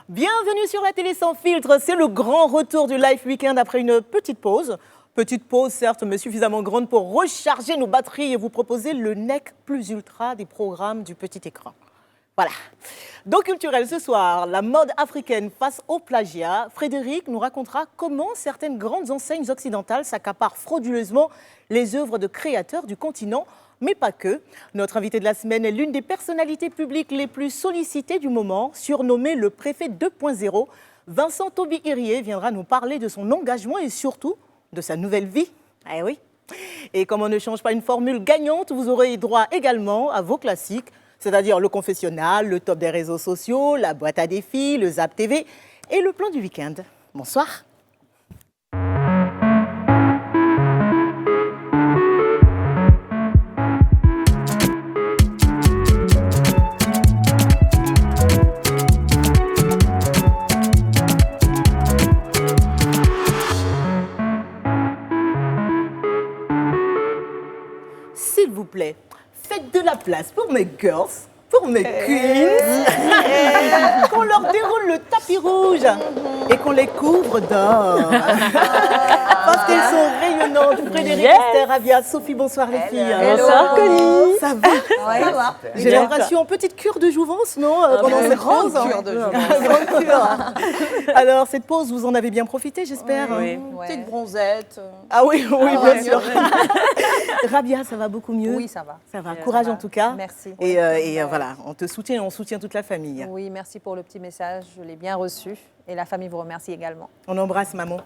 Bienvenue sur la télé sans filtre, c'est le grand retour du Live Weekend après une petite pause. Petite pause certes, mais suffisamment grande pour recharger nos batteries et vous proposer le nec plus ultra des programmes du petit écran. Voilà. Donc culturel ce soir, la mode africaine face au plagiat. Frédéric nous racontera comment certaines grandes enseignes occidentales s'accaparent frauduleusement les œuvres de créateurs du continent, mais pas que. Notre invité de la semaine est l'une des personnalités publiques les plus sollicitées du moment, surnommé le préfet 2.0. Vincent Taubry-Hirier viendra nous parler de son engagement et surtout de sa nouvelle vie. Eh oui. Et comme on ne change pas une formule gagnante, vous aurez droit également à vos classiques, c'est-à-dire le confessionnal, le top des réseaux sociaux, la boîte à défis, le Zap TV et le plan du week-end. Bonsoir. S'il vous plaît, faites de la place pour mes girls, pour mes queens, qu'on leur déroule le tapis rouge et qu'on les couvre d'or. Parce qu'elles sont rayonnantes. Frédéric, Esther, Ravia, Sophie, bonsoir les filles. Bonsoir Connie. Ça va? Ouais, ça va. J'ai l'impression, petite cure de jouvence, non? Pendant cette pause. Cure de jouvence. Grande cure. Alors, cette pause, vous en avez bien profité, j'espère? Oui. Petite bronzette. Ah oui, oui, bien sûr. Rabia, ça va beaucoup mieux? Oui, ça va. Ça va. Courage en tout cas. Merci. Et voilà, on te soutient et on soutient toute la famille. Oui, merci pour le petit message. Je l'ai bien reçu. Et la famille vous remercie également. On embrasse maman.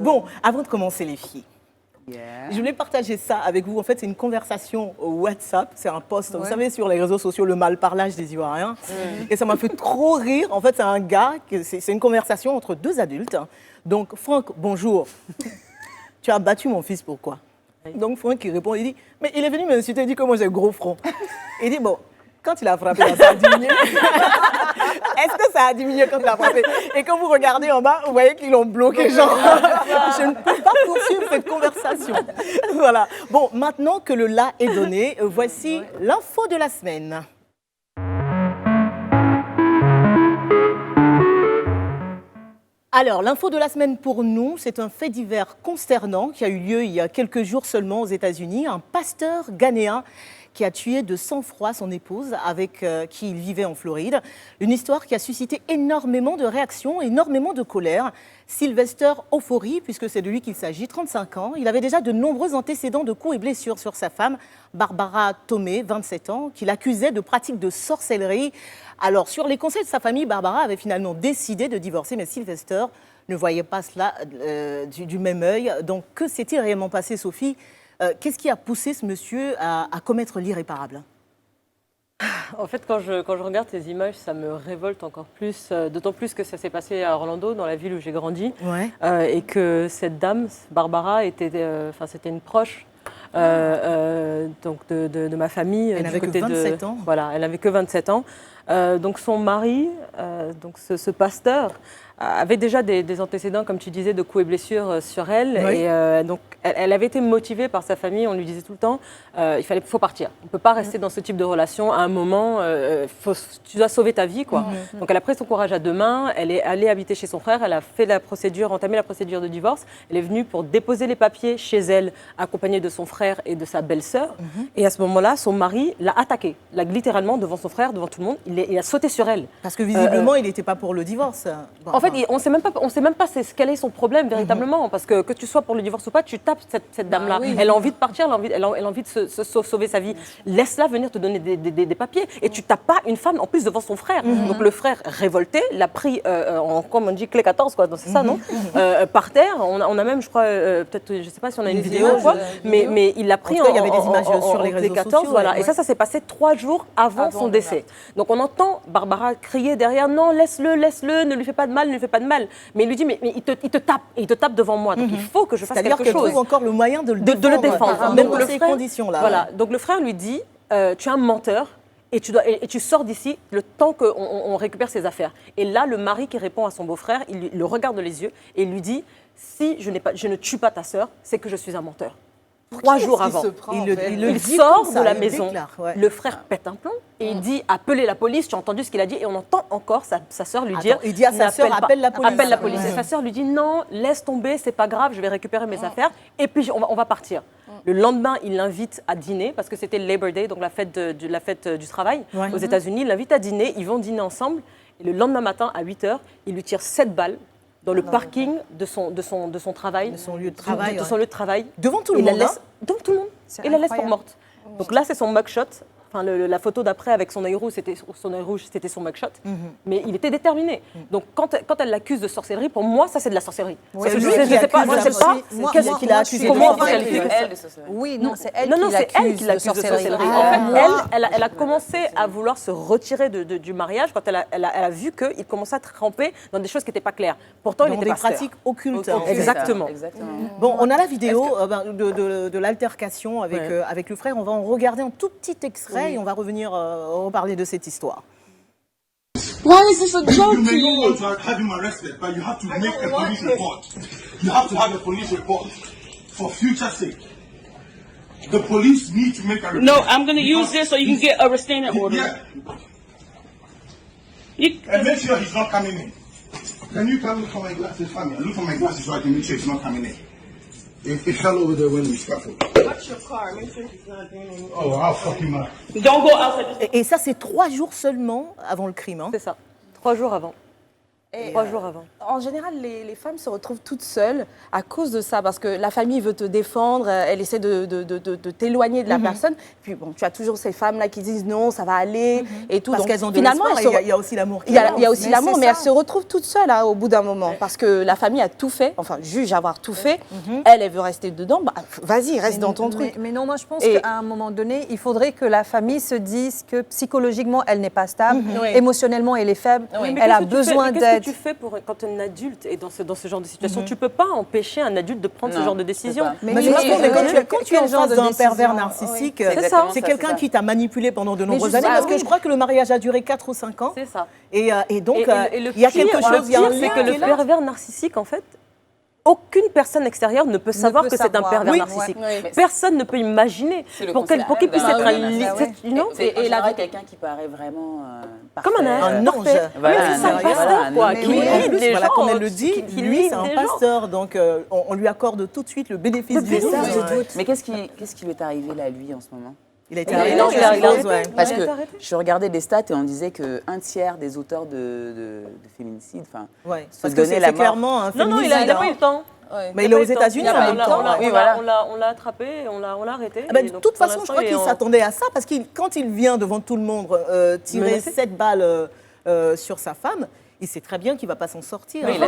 Bon, avant de commencer les filles, je voulais partager ça avec vous. En fait, c'est une conversation au WhatsApp. C'est un post, vous savez, sur les réseaux sociaux, le mal-parlage des Ivoiriens. Et ça m'a fait trop rire. En fait, c'est un gars, c'est une conversation entre deux adultes. Donc, Franck, bonjour. Tu as battu mon fils, pourquoi? Donc, Franck qui répond, il dit, mais il est venu m'insulter, il dit que moi j'ai gros front. Il dit, bon, quand il a frappé, ça a diminué. Est-ce que ça a diminué quand il a frappé? Et quand vous regardez en bas, vous voyez qu'ils l'ont bloqué, genre. Je ne peux pas poursuivre cette conversation. Voilà. Bon, maintenant que le là est donné, voici l'info de la semaine. Alors, l'info de la semaine pour nous, c'est un fait divers consternant qui a eu lieu il y a quelques jours seulement aux États-Unis. Un pasteur ghanéen qui a tué de sang-froid son épouse avec qui il vivait en Floride. Une histoire qui a suscité énormément de réactions, énormément de colère. Sylvester Ofori, puisque c'est de lui qu'il s'agit, 35 ans. Il avait déjà de nombreux antécédents de coups et blessures sur sa femme, Barbara Tomei, 27 ans, qu'il accusait de pratiques de sorcellerie. Alors, sur les conseils de sa famille, Barbara avait finalement décidé de divorcer, mais Sylvester ne voyait pas cela du même œil. Donc, que s'est-il réellement passé, Sophie? Qu'est-ce qui a poussé ce monsieur à commettre l'irréparable? En fait, quand je regarde ces images, ça me révolte encore plus, d'autant plus que ça s'est passé à Orlando, dans la ville où j'ai grandi, et que cette dame, Barbara, c'était une proche donc de ma famille. Elle n'avait que 27 ans. Voilà, elle n'avait que 27 ans. Donc son mari, donc ce pasteur, avait déjà des antécédents, comme tu disais, de coups et blessures sur elle. Oui. Et donc, elle avait été motivée par sa famille. On lui disait tout le temps, faut partir. On ne peut pas rester dans ce type de relation. À un moment, tu dois sauver ta vie, quoi. Donc, elle a pris son courage à deux mains. Elle est allée habiter chez son frère. Elle a fait entamé la procédure de divorce. Elle est venue pour déposer les papiers chez elle, accompagnée de son frère et de sa belle-sœur. Et à ce moment-là, son mari l'a attaquée, littéralement devant son frère, devant tout le monde. Il a sauté sur elle. Parce que visiblement, il n'était pas pour le divorce. Bon, en fait, on ne sait même pas quel est son problème véritablement. Parce que tu sois pour le divorce ou pas, tu tapes cette dame-là. Oui. Elle a envie de partir, elle a envie de se sauver sa vie. Laisse-la venir te donner des papiers. Et tu tapes pas une femme en plus devant son frère. Donc le frère, révolté, l'a pris comme on dit, clé 14, quoi. C'est ça, non? Par terre. On a même, je crois, peut-être, je ne sais pas si on a une vidéo ou quoi, mais il l'a pris en tout cas, il y avait des images sur les réseaux 14, sociaux. Voilà. Et ça s'est passé 3 jours avant son décès. Donc on entend Barbara crier derrière, non, laisse-le, ne lui fais pas de mal, Mais il lui dit, mais il te tape devant moi, donc il faut que je fasse quelque chose. C'est-à-dire qu'elle trouve encore le moyen de le défendre. Donc dans ces conditions-là. Voilà. Donc le frère lui dit, tu es un menteur. Et tu sors d'ici le temps qu'on récupère ses affaires. Et là, le mari qui répond à son beau-frère, il le regarde dans les yeux et il lui dit, si je ne tue pas ta sœur, c'est que je suis un menteur. 3 jours avant. Il sort de la maison, le frère pète un plomb et il dit appelez la police. Tu as entendu ce qu'il a dit et on entend encore sa sœur lui dire. Il dit à sa sœur appelle la police. Appelle la police. Et sa sœur lui dit non, laisse tomber, c'est pas grave, je vais récupérer mes affaires et puis on va partir. Le lendemain, il l'invite à dîner parce que c'était Labor Day, donc la fête du travail aux États-Unis. Il l'invite à dîner, ils vont dîner ensemble et le lendemain matin à 8h, il lui tire 7 balles. Dans le parking de son travail. De son lieu de travail. De son lieu de travail. Devant tout le monde. Devant tout le monde. Et la laisse pour morte. Donc là, c'est son mugshot. Enfin, la photo d'après avec son œil rouge, c'était son mugshot. Mais il était déterminé. Donc quand elle l'accuse de sorcellerie, pour moi, ça, c'est de la sorcellerie. C'est lui qui l'accuse. Je ne sais pas qu'est-ce qu'il a accusé. Comment on peut qualifier elle de sorcellerie? Oui, non, c'est elle qui l'accuse de sorcellerie. En fait, elle a commencé à vouloir se retirer du mariage quand elle a vu qu'il commençait à tremper dans des choses qui n'étaient pas claires. Pourtant, il était pasteur. Des pratiques occultes. Exactement. Bon, on a la vidéo de l'altercation avec le frère. On va en regarder un tout petit extrait et on va revenir reparler de cette histoire. Why is this a joke You to may you? not want to have him arrested, but you have to make a police report. You have to have a police report for future sake. The police need to make a report. No, I'm going to use this so you can get a restraining order. Yeah. And make sure he's not coming in. Can you come look for my glasses for me? Look for my glasses so I can make sure he's not coming in. It fell over there when we scuffled. Watch your car. Make sure he's not doing anything. Oh, I'll fuck him up. Don't go outside. Et ça, c'est 3 jours seulement avant le crime. C'est ça. 3 jours avant. Et 3 jours avant. En général, les femmes se retrouvent toutes seules à cause de ça, parce que la famille veut te défendre, elle essaie de t'éloigner de la personne. Puis bon, tu as toujours ces femmes-là qui disent non, ça va aller et tout. Parce Donc, qu'elles ont de finalement, l'espoir, il y a aussi l'amour. Il y a aussi l'amour, mais elles se retrouvent toutes seules au bout d'un moment, parce que la famille a tout fait, enfin juge avoir tout fait. Elle veut rester dedans. Bah, vas-y, reste dans ton truc. Mais non, moi je pense qu'à un moment donné, il faudrait que la famille se dise que psychologiquement, elle n'est pas stable, émotionnellement, elle est faible, elle a besoin d'aide. Qu'est-ce que tu fais quand un adulte est dans ce genre de situation? Tu ne peux pas empêcher un adulte de prendre ce genre de décision. Mais quand tu es en face d'un pervers narcissique, c'est quelqu'un qui t'a manipulé pendant de nombreuses années, parce que je crois que le mariage a duré 4 ou 5 ans. C'est ça. Et donc, il y a quelque chose, il y a un lien c'est que le pervers narcissique, en fait, aucune personne extérieure ne peut savoir que c'est un pervers narcissique. Personne ne peut imaginer pour qu'il puisse être un Et là, quelqu'un qui paraît vraiment comme un ange. Voilà, c'est un pasteur, quoi, qui lead les gens. Comme elle le dit, lui, c'est un pasteur, donc on lui accorde tout de suite le bénéfice du doute. Mais qu'est-ce qui lui est arrivé là, lui, en ce moment? Il a été arrêté. Parce que je regardais des stats et on disait qu'un tiers des auteurs de féminicide se donnaient la mort. Clairement un féminicide. Non, il n'a pas eu le temps. Mais il est aux États-Unis en même temps. On l'a attrapé, on l'a arrêté. De toute façon, je crois qu'il s'attendait à ça, parce que quand il vient devant tout le monde tirer 7 balles sur sa femme, il sait très bien qu'il ne va pas s'en sortir. Mais moi,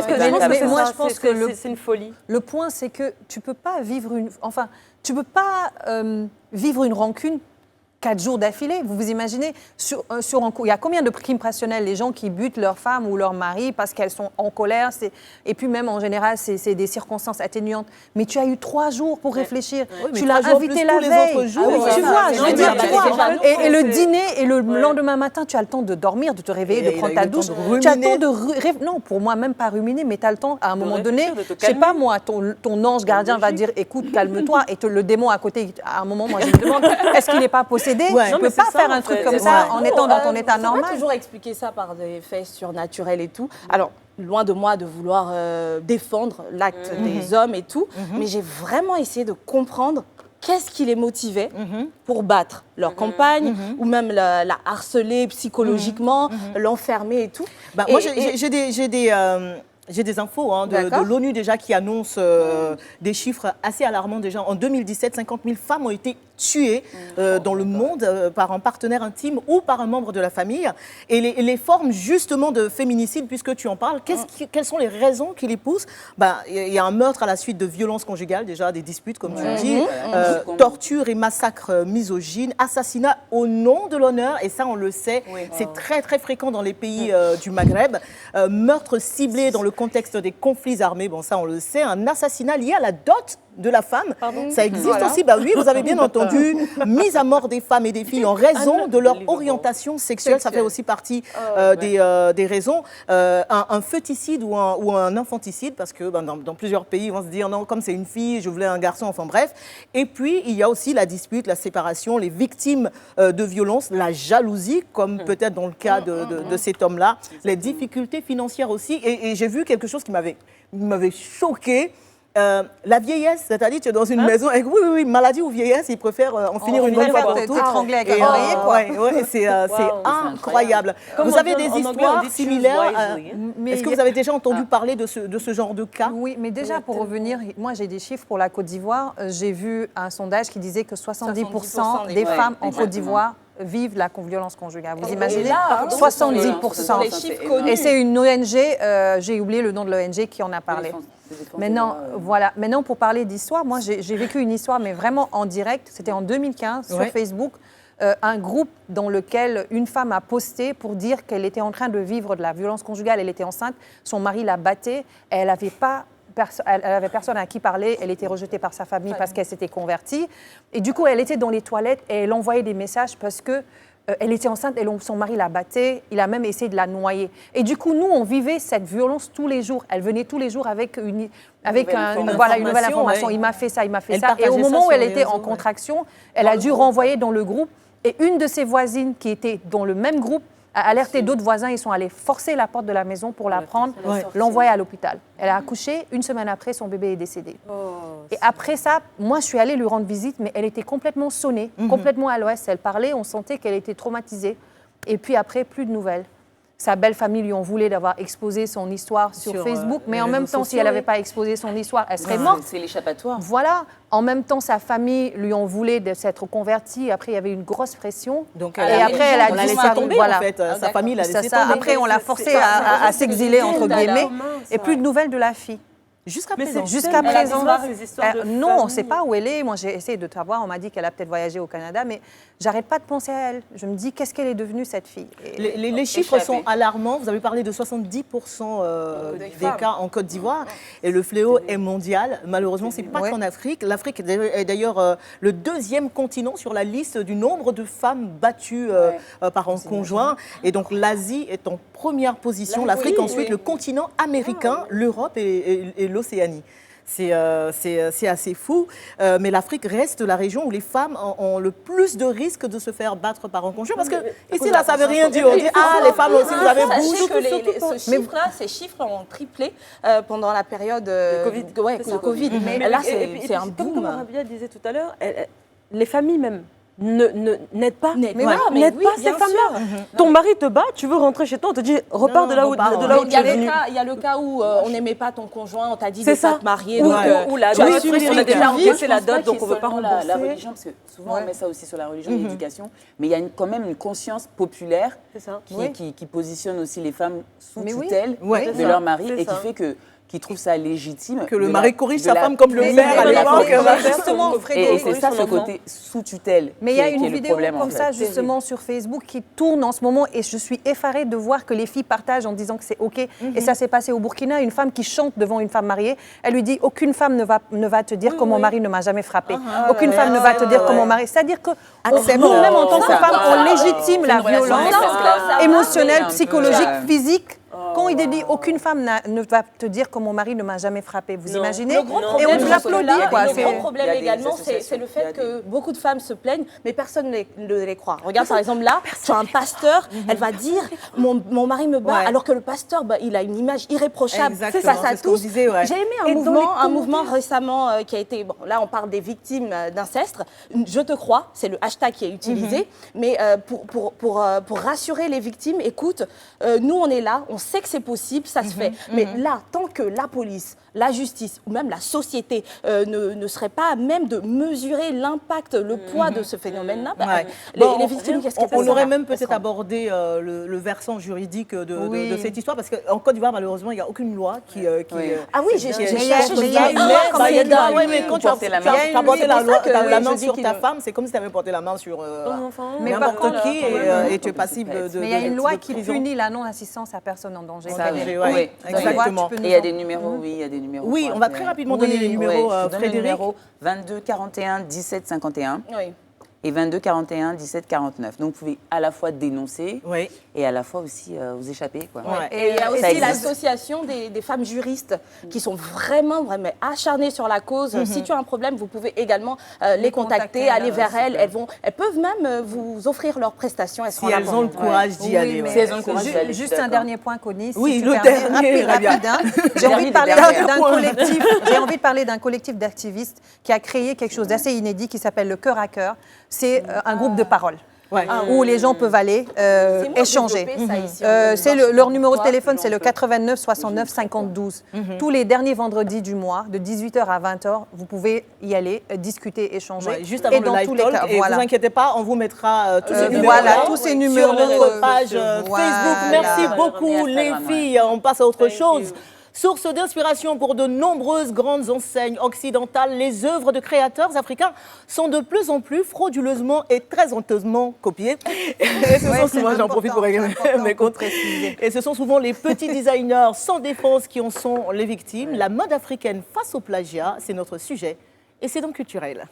je pense que c'est une folie. Le point, c'est que tu ne peux pas vivre une rancune 4 jours d'affilée. Vous vous imaginez, il y a combien de crimes passionnels, les gens qui butent leur femme ou leur mari parce qu'elles sont en colère, et puis même en général, c'est des circonstances atténuantes. Mais tu as eu 3 jours pour réfléchir. Tu l'as invité la veille. Tu vois, je veux dire, et le dîner, et le lendemain matin, tu as le temps de dormir, de te réveiller, de prendre ta douche. Tu as le temps de non, pour moi, même pas ruminer, mais tu as le temps, à un moment donné, je sais pas moi, ton ange gardien va dire, écoute, calme-toi, et le démon à côté, à un moment, moi, je me demande, est-ce qu'il n'est pas possédé? Tu ne peux pas faire un truc comme ça en étant dans ton état normal. On va toujours expliquer ça par des faits surnaturels et tout. Alors, loin de moi de vouloir défendre l'acte des hommes et tout, mais j'ai vraiment essayé de comprendre qu'est-ce qui les motivait pour battre leur compagne ou même la harceler psychologiquement, l'enfermer et tout. Moi, j'ai des infos de l'ONU déjà qui annoncent des chiffres assez alarmants déjà. En 2017, 50 000 femmes ont été tuées dans le monde par un partenaire intime ou par un membre de la famille. Et les formes justement de féminicide, puisque tu en parles, quelles sont les raisons qui les poussent? Il y a un meurtre à la suite de violences conjugales, déjà des disputes comme tu dis, torture et massacre misogyne, assassinat au nom de l'honneur, et ça on le sait, c'est très très fréquent dans les pays du Maghreb, meurtre ciblé dans le contexte des conflits armés, bon ça on le sait, un assassinat lié à la dot de la femme. Ça existe aussi, bah oui, vous avez bien entendu, mise à mort des femmes et des filles en raison de leur orientation sexuelle. Ça fait aussi partie des raisons. Un fœticide ou un infanticide, parce que dans plusieurs pays, ils vont se dire non, comme c'est une fille, je voulais un garçon, enfin bref. Et puis, il y a aussi la dispute, la séparation, les victimes de violences, la jalousie, comme peut-être dans le cas de cet homme-là, les difficultés financières aussi. Et j'ai vu quelque chose qui m'avait choquée. La vieillesse, c'est-à-dire tu es dans une maison avec maladie ou vieillesse, ils préfèrent en finir une bonne fois pour toutes. T'étrangler avec un oreiller, quoi. C'est incroyable. Vous avez des histoires similaires. Est-ce que vous avez déjà entendu parler de ce genre de cas? Oui, mais déjà pour revenir, moi j'ai des chiffres pour la Côte d'Ivoire. J'ai vu un sondage qui disait que 70% des femmes en Côte d'Ivoire vivent la violence conjugale. Vous imaginez 70%. Les chiffres connus. Et c'est une ONG, j'ai oublié le nom de l'ONG qui en a parlé. Maintenant, voilà. Maintenant, pour parler d'histoire, moi j'ai vécu une histoire, mais vraiment en direct. C'était en 2015 sur Facebook. Un groupe dans lequel une femme a posté pour dire qu'elle était en train de vivre de la violence conjugale. Elle était enceinte, son mari la battait, elle n'avait pas... Elle avait personne à qui parler, elle était rejetée par sa famille parce qu'elle s'était convertie. Et du coup, elle était dans les toilettes et elle envoyait des messages parce que elle était enceinte et son mari la battait. Il a même essayé de la noyer. Et du coup, nous, on vivait cette violence tous les jours. Elle venait tous les jours avec une nouvelle information. Ouais. Il m'a fait ça, il m'a fait ça. Et au moment où elle était en contraction, elle a dû renvoyer dans le groupe. Et une de ses voisines qui était dans le même groupe a alerté d'autres voisins. Ils sont allés forcer la porte de la maison pour la prendre, l'envoyer à l'hôpital. Elle a accouché. Une semaine après, son bébé est décédé. Et après ça, moi, je suis allée lui rendre visite, mais elle était complètement sonnée, complètement à l'ouest. Elle parlait, on sentait qu'elle était traumatisée. Et puis après, plus de nouvelles. Sa belle famille lui en voulait d'avoir exposé son histoire sur Facebook, mais en même temps, si elle n'avait pas exposé son histoire, elle serait morte. C'est l'échappatoire. Voilà. En même temps, sa famille lui en voulait de s'être convertie. Après, il y avait une grosse pression. Donc, et après, elle a laissé tomber, en fait. Sa famille l'a laissé tomber. Après, on l'a forcée à s'exiler, entre guillemets. Et plus de nouvelles de la fille. Jusqu'à présent. Jusqu'à présent. Non, on ne sait famille. pas où elle est. Moi, j'ai essayé de savoir. On m'a dit qu'elle a peut-être voyagé au Canada, mais j'arrête pas de penser à elle. Je me dis, qu'est-ce qu'elle est devenue, cette fille? Les chiffres sont alarmants. Vous avez parlé de 70% des cas en Côte d'Ivoire. Et le fléau est mondial. Malheureusement, ce n'est pas qu'en Afrique. L'Afrique est d'ailleurs le deuxième continent sur la liste du nombre de femmes battues par un conjoint. Et donc, l'Asie est en première position. L'Afrique, ensuite, le continent américain, l'Europe et l'Océanie. C'est assez fou, mais l'Afrique reste la région où les femmes ont le plus de risques de se faire battre par un conjoint. Parce que ici, là, ça ne veut rien dire. On dit, les femmes aussi, vous avez Sachez que ces chiffres ont triplé pendant la période de Covid. Mais là, c'est un boom. Comme Rabia disait tout à l'heure, les familles même n'aident pas. N'aident pas ces femmes-là. Ton mari te bat, tu veux rentrer chez toi, on te dit repars de là où tu es venu. Il y a le cas où on n'aimait pas ton conjoint, on t'a dit de pas te marier. Ou la dot, on a déjà encaissé la dot, donc on ne veut pas rembourser. La religion, parce que souvent on met ça aussi sur la religion et l'éducation, mais il y a quand même une conscience populaire qui positionne aussi les femmes sous tutelle de leur mari et qui fait qui trouve ça légitime. Que le mari corrige sa femme comme le père à l'époque. Et c'est ça, ce côté sous tutelle. Mais il y a une vidéo comme ça, justement, sur Facebook qui tourne en ce moment et je suis effarée de voir que les filles partagent en disant que c'est OK. Et ça s'est passé au Burkina, une femme qui chante devant une femme mariée. Elle lui dit, aucune femme ne va te dire que mon mari ne m'a jamais frappée. Aucune femme ne va te dire que mon mari... C'est-à-dire que nous-mêmes, en tant que femmes, on légitime la violence émotionnelle, psychologique, physique. Quand il dit aucune femme ne va te dire que mon mari ne m'a jamais frappée, vous imaginez? Et on l'applaudit. Le gros problème également, c'est le fait que beaucoup de femmes se plaignent, mais personne ne les croit. Regarde par exemple là, tu as un pasteur, elle va dire mon mari me bat, alors que le pasteur, il a une image irréprochable face à tous. J'ai aimé un mouvement récemment qui a été, là on parle des victimes d'inceste, je te crois, c'est le hashtag qui est utilisé, mais pour rassurer les victimes, écoute, nous on est là, on sait que c'est possible, ça se fait. Mais là, tant que la police, la justice ou même la société ne serait pas à même de mesurer l'impact, le poids de ce phénomène-là, les victimes, qu'est-ce qu'elles On aurait même peut-être abordé le versant juridique de cette histoire, parce qu'en Côte d'Ivoire, malheureusement, il n'y a aucune loi qui... Ah oui, j'ai cherché. Mais quand tu as porté la main sur ta femme, c'est comme si tu avais porté la main sur n'importe qui et tu es passible de... Mais il y a une loi qui punit la non-assistance à personne en danger. changer. Ça, oui. Oui, exactement. Et il y a des numéros, oui, il y a des numéros. Oui, on va très rapidement donner les numéros, je donne le Frédéric. numéro 22 41 17 51. Oui. Et 22 41 17 49. Donc, vous pouvez à la fois dénoncer Oui. et à la fois aussi vous échapper. Quoi. Ouais. Et il y a Ça aussi existe. l'association des femmes juristes qui sont vraiment acharnées sur la cause. Si tu as un problème, vous pouvez également les contacter, aller vers elles. Elles peuvent même vous offrir leurs prestations. Elles seront Si là elles pour ont le vous. courage d'y aller. Oui, mais Si elles ont le courage d'y aller, je suis juste un d'accord. dernier point, Connie. Si Oui, tu le permets. dernier, Rabia. Rapide, hein. J'ai envie de parler dernier. d'un collectif. J'ai envie de parler d'un collectif d'activistes qui a créé quelque chose d'assez inédit qui s'appelle le Cœur à Cœur. C'est un groupe de parole. Ouais. Où les gens peuvent aller C'est moi échanger. développé ça ici, en C'est Côte leur numéro de d'Ivoire. téléphone, c'est le 89 69 52. Tous les derniers vendredis du mois, de 18h à 20h, vous pouvez y aller, discuter, échanger. Ouais, juste avant et le dans live tous les talk, cas, et voilà. vous inquiétez pas, on vous mettra tous ces numéros Voilà, tous ces numéros, sur notre page voilà. Facebook. Merci beaucoup Et les Instagram, filles. On passe à autre Thank chose. you. Source d'inspiration pour de nombreuses grandes enseignes occidentales, les œuvres de créateurs africains sont de plus en plus frauduleusement et très honteusement copiées. Et ce sont c'est souvent, j'en profite pour régler important mes pour comptes. Et ce sont souvent les petits designers sans défense qui en sont les victimes. La mode africaine face au plagiat, c'est notre sujet. Et c'est donc culturel.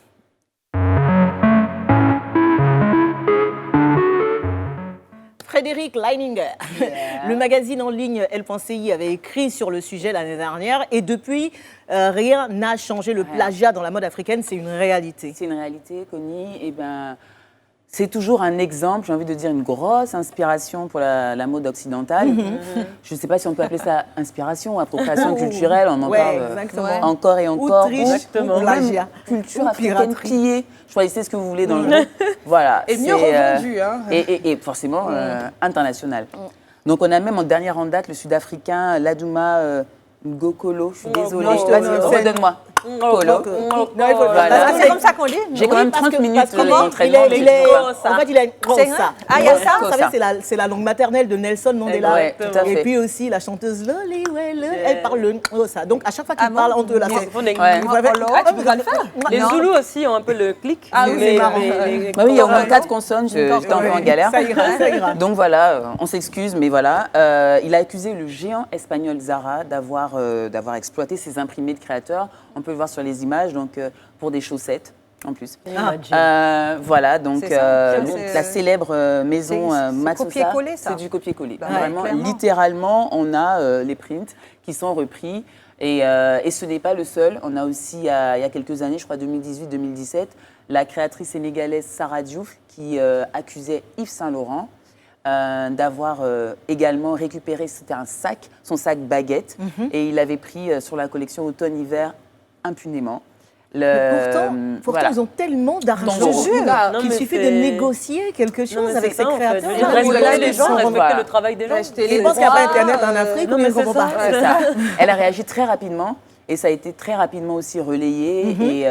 Frédéric Leininger, le magazine en ligne Elle.ci avait écrit sur le sujet l'année dernière et depuis, rien n'a changé. Le plagiat dans la mode africaine, c'est une réalité. C'est une réalité, Connie. Et ben, c'est toujours un exemple, j'ai envie de dire une grosse inspiration pour la mode occidentale. Je ne sais pas si on peut appeler ça inspiration ou appropriation culturelle, on en Ouais, parle exactement. encore et encore. triche, ou même plagiat, culture ou africaine piraterie. pillée. Choisissez ce que vous voulez dans le groupe. Voilà. Et mieux revendu. Hein. Et forcément international. Donc on a même en dernière en date le Sud-Africain Ladouma Ngokolo. Je suis désolée. non, je te donne. Redonne-moi. Kolo. Non, il faut Voilà. Parce que c'est comme ça qu'on dit. J'ai quand même parce 30 que- minutes parce que d'entraînement. il est, Kosa. en fait, il a une C'est Kosa. vrai Ah, il y a ça Vous savez, c'est la langue maternelle de Nelson Mandela. Ouais, tout à Et fait. puis aussi, la chanteuse Loli, elle parle le Kosa. Donc, à chaque fois qu'il Ah bon parle, on te la fait. Ouais. Vous avez- tu peux pas le faire. Les Non. Zoulous aussi ont un peu le clic. Ah oui, c'est marrant. Bah oui, il y a au moins 4 consonnes, j'étais un peu en galère. Ça ira, ça ira. Donc voilà, on s'excuse, mais voilà. Il a accusé le géant espagnol Zara d'avoir exploité ses imprimés de créateurs. On peut le voir sur les images, donc pour des chaussettes en plus. Voilà, donc C'est ça. la célèbre maison C'est Matsusa, copier-coller, ça. c'est du copier-coller. Bah, Vraiment, clairement. littéralement, on a les prints qui sont repris. Et ce n'est pas le seul. On a aussi, il y a quelques années, je crois 2018-2017, la créatrice sénégalaise Sarah Diouf qui accusait Yves Saint-Laurent d'avoir également récupéré, c'était son sac baguette, et il l'avait pris sur la collection automne-hiver impunément. Pourtant, voilà. ils ont tellement d'argent Je te jure. Non, qu'il mais suffit de c'est- négocier quelque Non, chose mais avec c'est ces ça, en fait. créateurs. Je veux dire, respecter les gens, respecter Voilà. le travail des gens. Acheter Je les pense qu'il n'y a pas droits, Internet en Afrique, non, mais mais je comprends c'est pas. ça. C'est ça. Elle a réagi très rapidement et ça a été très rapidement aussi relayé et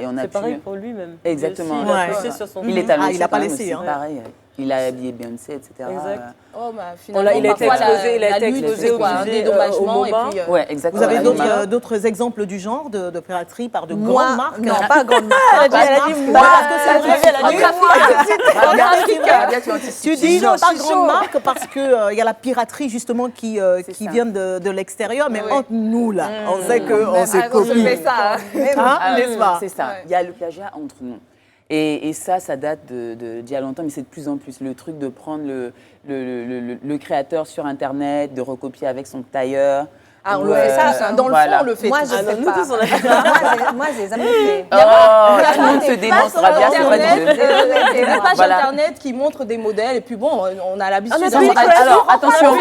on a C'est pu... pareil pour lui même. Exactement. Il a Ouais. poussé sur son Il est talentueux. Ah, il a pas quand même laissé, aussi, hein. pareil. Il a habillé Beyoncé, etc. Exact. Oh, bah, finalement, Il a été parfois, exposé, il a la été lutte, exposé c'est au quoi, un musée, dédommagement au et MoMA. puis... Ouais, exactement. Vous avez La d'autres Lima. d'autres exemples du genre de piraterie par de Moi, grandes marques non, pas grande marque. Elle a dit moi, parce que c'est vrai, elle a dit Rabia, tu anticipes. Tu dis chaud, pas je suis grande chaud. marque parce que il y a la piraterie justement qui ça. vient de l'extérieur, mais Oui. entre nous là, on sait qu'on Même s'est avant, je copié. fais ça. Hein, Ah, n'est-ce pas? C'est ça. Ouais. Il y a le plagiat entre nous. Et ça date d'il y a longtemps, mais c'est de plus en plus. Le truc de prendre le créateur sur Internet, de recopier avec son tailleur. Ah, on Ou, le fait ça, dans le voilà. fond, on le fait. Moi, tout. je fais Nous pas. tous, on a fait Moi, j'ai jamais fait. Oh, tout le monde se dénonce, Sur Rabia, c'est pas du Internet, jeu. il y a des pages Voilà. Internet qui montrent des modèles et puis bon, on a l'habitude. On a de pris voir- Pinterest. Alors, attention. On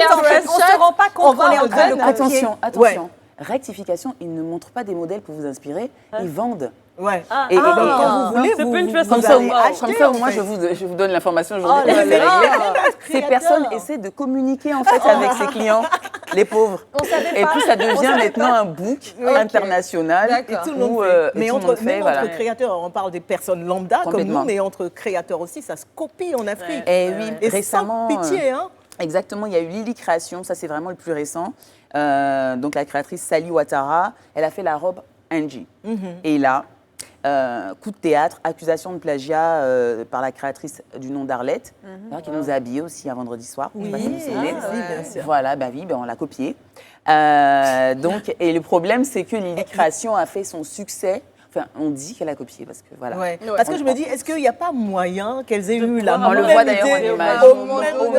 se rend pas compte qu'on est en train de copier. Attention, attention. Rectification, ils ne montrent pas des modèles pour vous inspirer, ils vendent. Ouais. Et Donc quand vous voulez, c'est vous, Pinterest, vous comme ça, allez acheter. comme ça, au en moins, fait. je vous donne l'information aujourd'hui. Oh là et c'est là. réglé. Ces Créateur. personnes essaient de communiquer en fait avec ses clients, les pauvres. On savait Et pas. puis ça devient maintenant un book international. D'accord. Et tout le monde où, fait. et Mais tout le entre, monde fait, même voilà. entre créateurs, on parle des personnes lambda comme Complètement. nous, mais entre créateurs aussi, ça se copie en Afrique. Et oui, Et récemment. sans pitié, hein. Exactement, il y a eu Lily Création, ça c'est vraiment le plus récent. Donc la créatrice Sally Ouattara, elle a fait la robe Angie. Et là, coup de théâtre, accusation de plagiat par la créatrice du nom d'Arlette, qui nous a habillés aussi un vendredi soir. Je sais pas si vous vous souvenez. bien sûr. Voilà, on l'a copié. Donc, et le problème, c'est que Lily Création a fait son succès. Enfin, on dit qu'elle a copié parce que voilà. Ouais. Parce que je me dis, est-ce qu'il n'y a pas moyen qu'elles aient eu la On le même voit d'ailleurs en idée image. au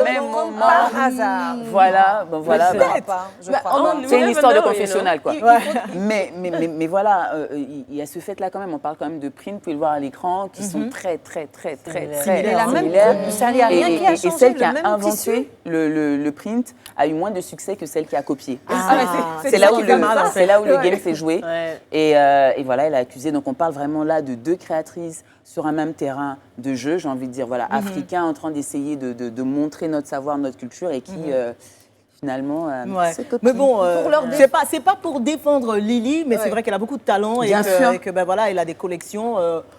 même moment. Par hasard. Voilà, voilà. Je crois pas. Je crois pas. C'est une histoire de confessionnal, quoi. Ouais. Mais voilà, il y a ce fait-là quand même. On parle quand même de Print, vous pouvez le voir à l'écran, qui sont très Mais la même similaires. coupe, ça, il n'y a rien qui a Et changé. celle qui le a même tissu. inventé le Print a eu moins de succès que celle qui a copié. C'est C'est là ça où qui fait mal, en fait. le game s'est joué. Ouais. Et voilà, elle a accusé. Donc on parle vraiment là de deux créatrices sur un même terrain de jeu, j'ai envie de dire, voilà, africains en train d'essayer de montrer notre savoir, notre culture et qui finalement Ouais. se copient. Mais bon, leur c'est pas pour défendre Lily, mais c'est vrai qu'elle a beaucoup de talent Bien sûr. et que ben voilà, elle a des collections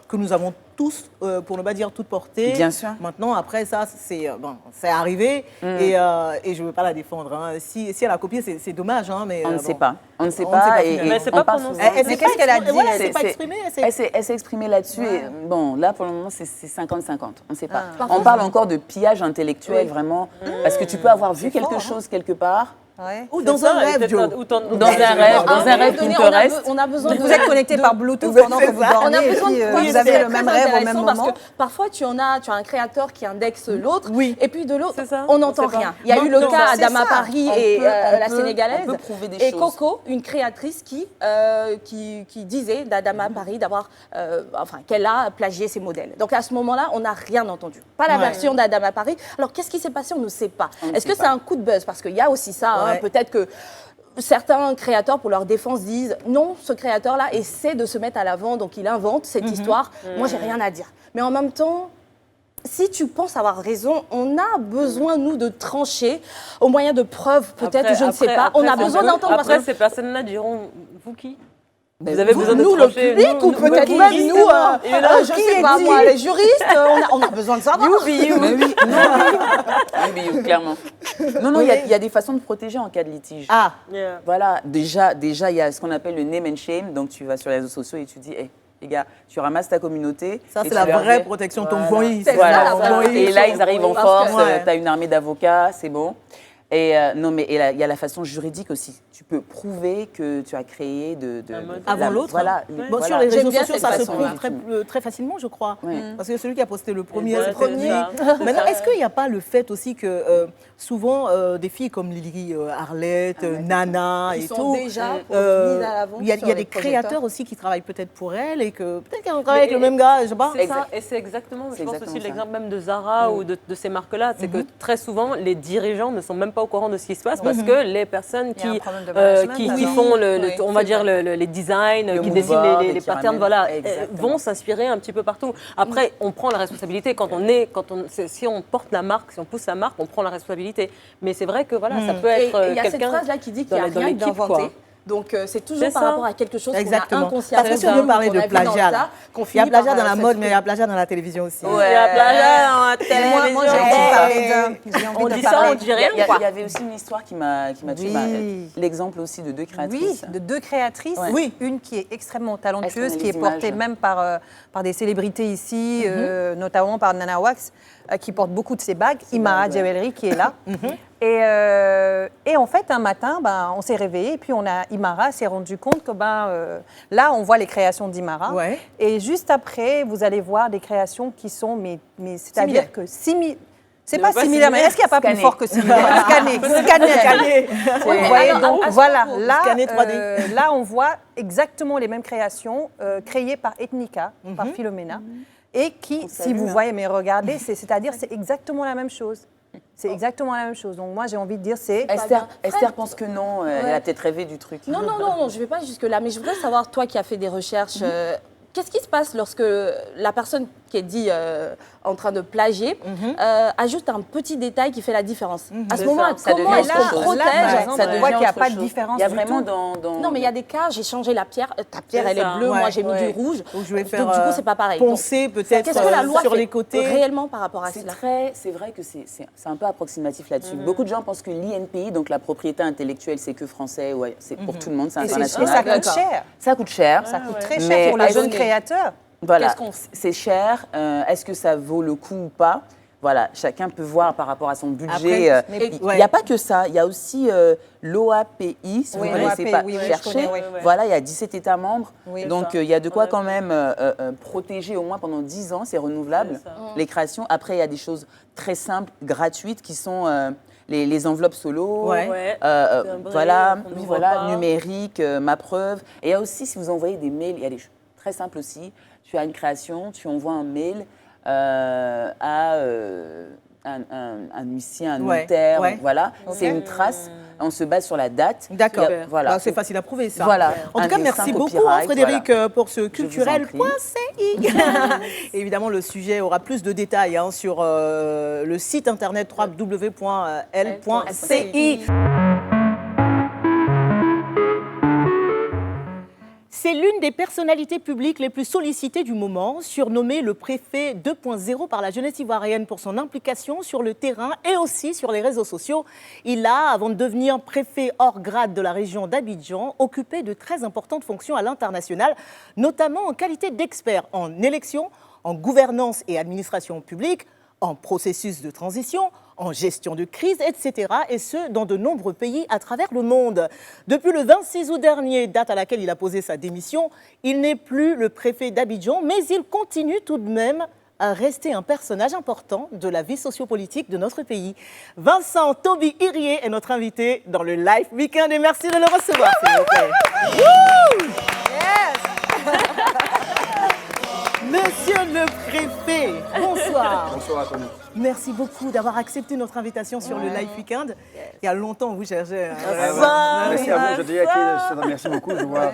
que nous avons tous, pour ne pas dire toutes portées. Bien sûr. Maintenant, après ça, c'est arrivé et je ne veux pas la défendre. Hein. Si elle a copié, c'est dommage, hein, mais On ne bon. sait pas. On ne sait On pas. ne sait pas, Et finalement. Mais c'est on pas parle prononcé. souvent- Elle qu'est-ce qu'elle a dit? Voilà, elle C'est- s'est pas c'est- exprimée. Elle s'est exprimée là-dessus et bon, là pour le moment c'est 50-50, on ne sait pas. Parfois, On parle encore de pillage intellectuel vraiment, parce que tu peux avoir vu quelque fort, hein. chose quelque part, Ouais. Ou dans un rêve, Joe. dans un rêve Pinterest. On a besoin de... Vous êtes connectés par Bluetooth pendant que vous ça. dormez On a et besoin puis, de quoi vous c'est avez le très même rêve au même intéressant parce moment. que parfois tu as un créateur qui indexe l'autre Oui. et puis de l'autre C'est ça. on n'entend On sait pas. rien. Il y a eu le Non, cas c'est Adama ça. Paris On et peut- la on peut sénégalaise prouver des et choses. Coco, une créatrice qui disait d'Adama Paris qu'elle a plagié ses modèles. Donc à ce moment-là, on n'a rien entendu. Pas la Ouais. version d'Adama Paris. Alors qu'est-ce qui s'est passé? On ne sait pas. On ne Est-ce sait que c'est pas. un coup de buzz? Parce qu'il y a aussi ça. Hein, Ouais. peut-être que certains créateurs, pour leur défense, disent non, ce créateur-là essaie de se mettre à l'avant, donc il invente cette histoire. Moi, j'ai rien à dire. Mais en même temps, si tu penses avoir raison, on a besoin, nous, de trancher au moyen de preuves, peut-être, Après- je ne sais pas. après, On a c'est besoin un peu- d'entendre. Après, Parce que ces personnes-là diront, vous qui Ben, Vous avez vous, besoin de nous, le trancher. public, ou peut-être qui, même justement. nous, Et là, je sais pas, moi, les juristes, on a besoin de savoir. Mais oui, oui, clairement. Non, il y a des façons de protéger en cas de litige. Ah, Yeah. Voilà, déjà, il y a ce qu'on appelle le name and shame. Donc, tu vas sur les réseaux sociaux et tu dis, hey, les gars, tu ramasses ta communauté. ça et c'est tu la leur vraie dis- protection. Ton Voilà. voice. C'est Voilà, ça, la ça. vraie Et là, ils arrivent en Parce que- force, Ouais. tu as une armée d'avocats, c'est bon. Et non, mais il y a la façon juridique aussi. Tu peux prouver que tu as créé Avant l'autre. Voilà. Bon, voilà. sur les J'aime réseaux bien sociaux, cette ça se façon-là. prouve très facilement, je crois. Ouais. Parce que celui qui a posté le premier, Ouais, c'est c'est premier. ça. Maintenant, est-ce qu'il n'y a pas le fait aussi que souvent des filles comme Lily, Arlette, Nana Qui et sont tout, déjà euh, mises à l'avant il y a sur des les projecteurs. créateurs aussi qui travaillent peut-être pour elles et que peut-être qu'elles travaillent avec le même gars, je sais pas. C'est ça, et c'est exactement, je C'est pense exactement aussi ça. l'exemple même de Zara ou de ces marques-là, c'est que très souvent, les dirigeants ne sont même pas au courant de ce qui se passe parce que les personnes Il y a un qui, problème de management, qui alors. font, Oui, on va c'est dire, les designs, Le qui mood dessinent board les et qui patterns, ramènent. voilà, Exactement. vont s'inspirer un petit peu partout. Après, on prend la responsabilité si on porte la marque, si on pousse la marque, on prend la responsabilité. Mais c'est vrai que voilà, ça peut Et être il y a cette quelqu'un phrase-là qui dit qu'il n'y a dans rien l'équipe, quoi. d'inventé. Donc c'est toujours C'est par ça. rapport à quelque chose qu'on a Exactement. inconsciemment. Parce que si on veut parler qu'on de a vu dans plagiat, ça, là, qu'on il y a finit plagiat par, dans la mode, mais il y s'exprimer. a plagiat dans la télévision aussi. Il y a plagiat dans la Et moi, j'ai télévision. envie de parler d'un. J'ai envie On de dit ça, parler. on dit rien, quoi. Il y avait aussi une histoire qui m'a tué. Oui. L'exemple aussi de deux Oui, créatrices. de deux créatrices. Ouais. Oui. Une qui est extrêmement Est-ce talentueuse, qu'on a qui les est portée images même par des célébrités ici, notamment par Nana Wax, qui porte beaucoup de ses bagues. Imara bagues, ouais. Jewelry qui est là. Et en fait, un matin, on s'est réveillé et puis Imara s'est rendu compte que là, on voit les créations d'Imara. Ouais. Et juste après, vous allez voir des créations qui sont, mais c'est-à-dire que c'est pas pas similaire, mais similaire. est-ce qu'il n'y a pas plus Scanné. fort que similaire? Scanné. Vous voyez, donc voilà, scanner 3D. là on voit exactement les mêmes créations créées par Ethnica, par Philomena, et qui, si vous voyez, mais regardez, c'est-à-dire c'est exactement la même chose. C'est exactement la même chose. Donc moi j'ai envie de dire c'est... Esther pense que non, elle a peut-être rêvé du truc. Non, je ne vais pas jusque-là. Mais je voudrais savoir, toi qui as fait des recherches, qu'est-ce qui se passe lorsque la personne qui est dit en train de plagier, ajoute un petit détail qui fait la différence. À ce moment-là, comment est-ce qu'on protège ça devient qu'il n'y a pas de différence. Il y a du vraiment tout. Non, mais il y a des cas, j'ai changé la pierre, ta pierre elle est bleue, moi j'ai mis du rouge. Donc je vais faire Donc du coup, c'est pas pareil. poncer peut-être Qu'est-ce que la loi sur fait les côtés réellement par rapport à cela? C'est vrai que c'est un peu approximatif là-dessus. Beaucoup de gens pensent que l'INPI, donc la propriété intellectuelle, c'est que français, ouais, c'est pour tout le monde, c'est Et international. ça coûte cher. Ça coûte cher. Ça coûte très Mais cher pour les est-ce jeunes que- créateurs. Voilà, c'est cher. Est-ce que ça vaut le coup ou pas? Voilà, chacun peut voir par rapport à son budget. Après, Il n'y a pas que ça. Il y a aussi l'OAPI, si vous ne connaissez pas, oui, je chercher. connais, Voilà, il y a 17 États membres. Oui. Donc, il y a de quoi quand même protéger au moins pendant 10 ans. C'est renouvelable, les créations. Après, il y a des choses très simples, gratuites, qui sont les enveloppes solo. Ouais. Voilà, qu'on ne voilà, voit pas. numérique, ma preuve. Et il y a aussi, si vous envoyez des mails, il y a des choses très simples aussi. Tu as une création, tu envoies un mail à un huissier, un notaire, voilà. C'est une trace, on se base sur la date. D'accord. Voilà. Bah, c'est facile à prouver ça. Voilà. En tout Un cas, dessin merci beaucoup copyright, Frédéric pour ce vous en culturel.ci. Évidemment, le sujet aura plus de détails sur le site internet www.l.ci. C'est l'une des personnalités publiques les plus sollicitées du moment, surnommé le préfet 2.0 par la jeunesse ivoirienne pour son implication sur le terrain et aussi sur les réseaux sociaux. Il a, avant de devenir préfet hors grade de la région d'Abidjan, occupé de très importantes fonctions à l'international, notamment en qualité d'expert en élection, en gouvernance et administration publique, en processus de transition, en gestion de crise, etc. Et ce, dans de nombreux pays à travers le monde. Depuis le 26 août dernier, date à laquelle il a posé sa démission, il n'est plus le préfet d'Abidjan, mais il continue tout de même à rester un personnage important de la vie sociopolitique de notre pays. Vincent Toby Irié est notre invité dans le Life Weekend et merci de le recevoir, s'il vous plaît. Monsieur le préfet, bonsoir. Bonsoir à tous. Merci beaucoup d'avoir accepté notre invitation sur le Live Weekend. Il y a longtemps, vous cherchez. Merci à vous. Je dirais que merci beaucoup. Je vois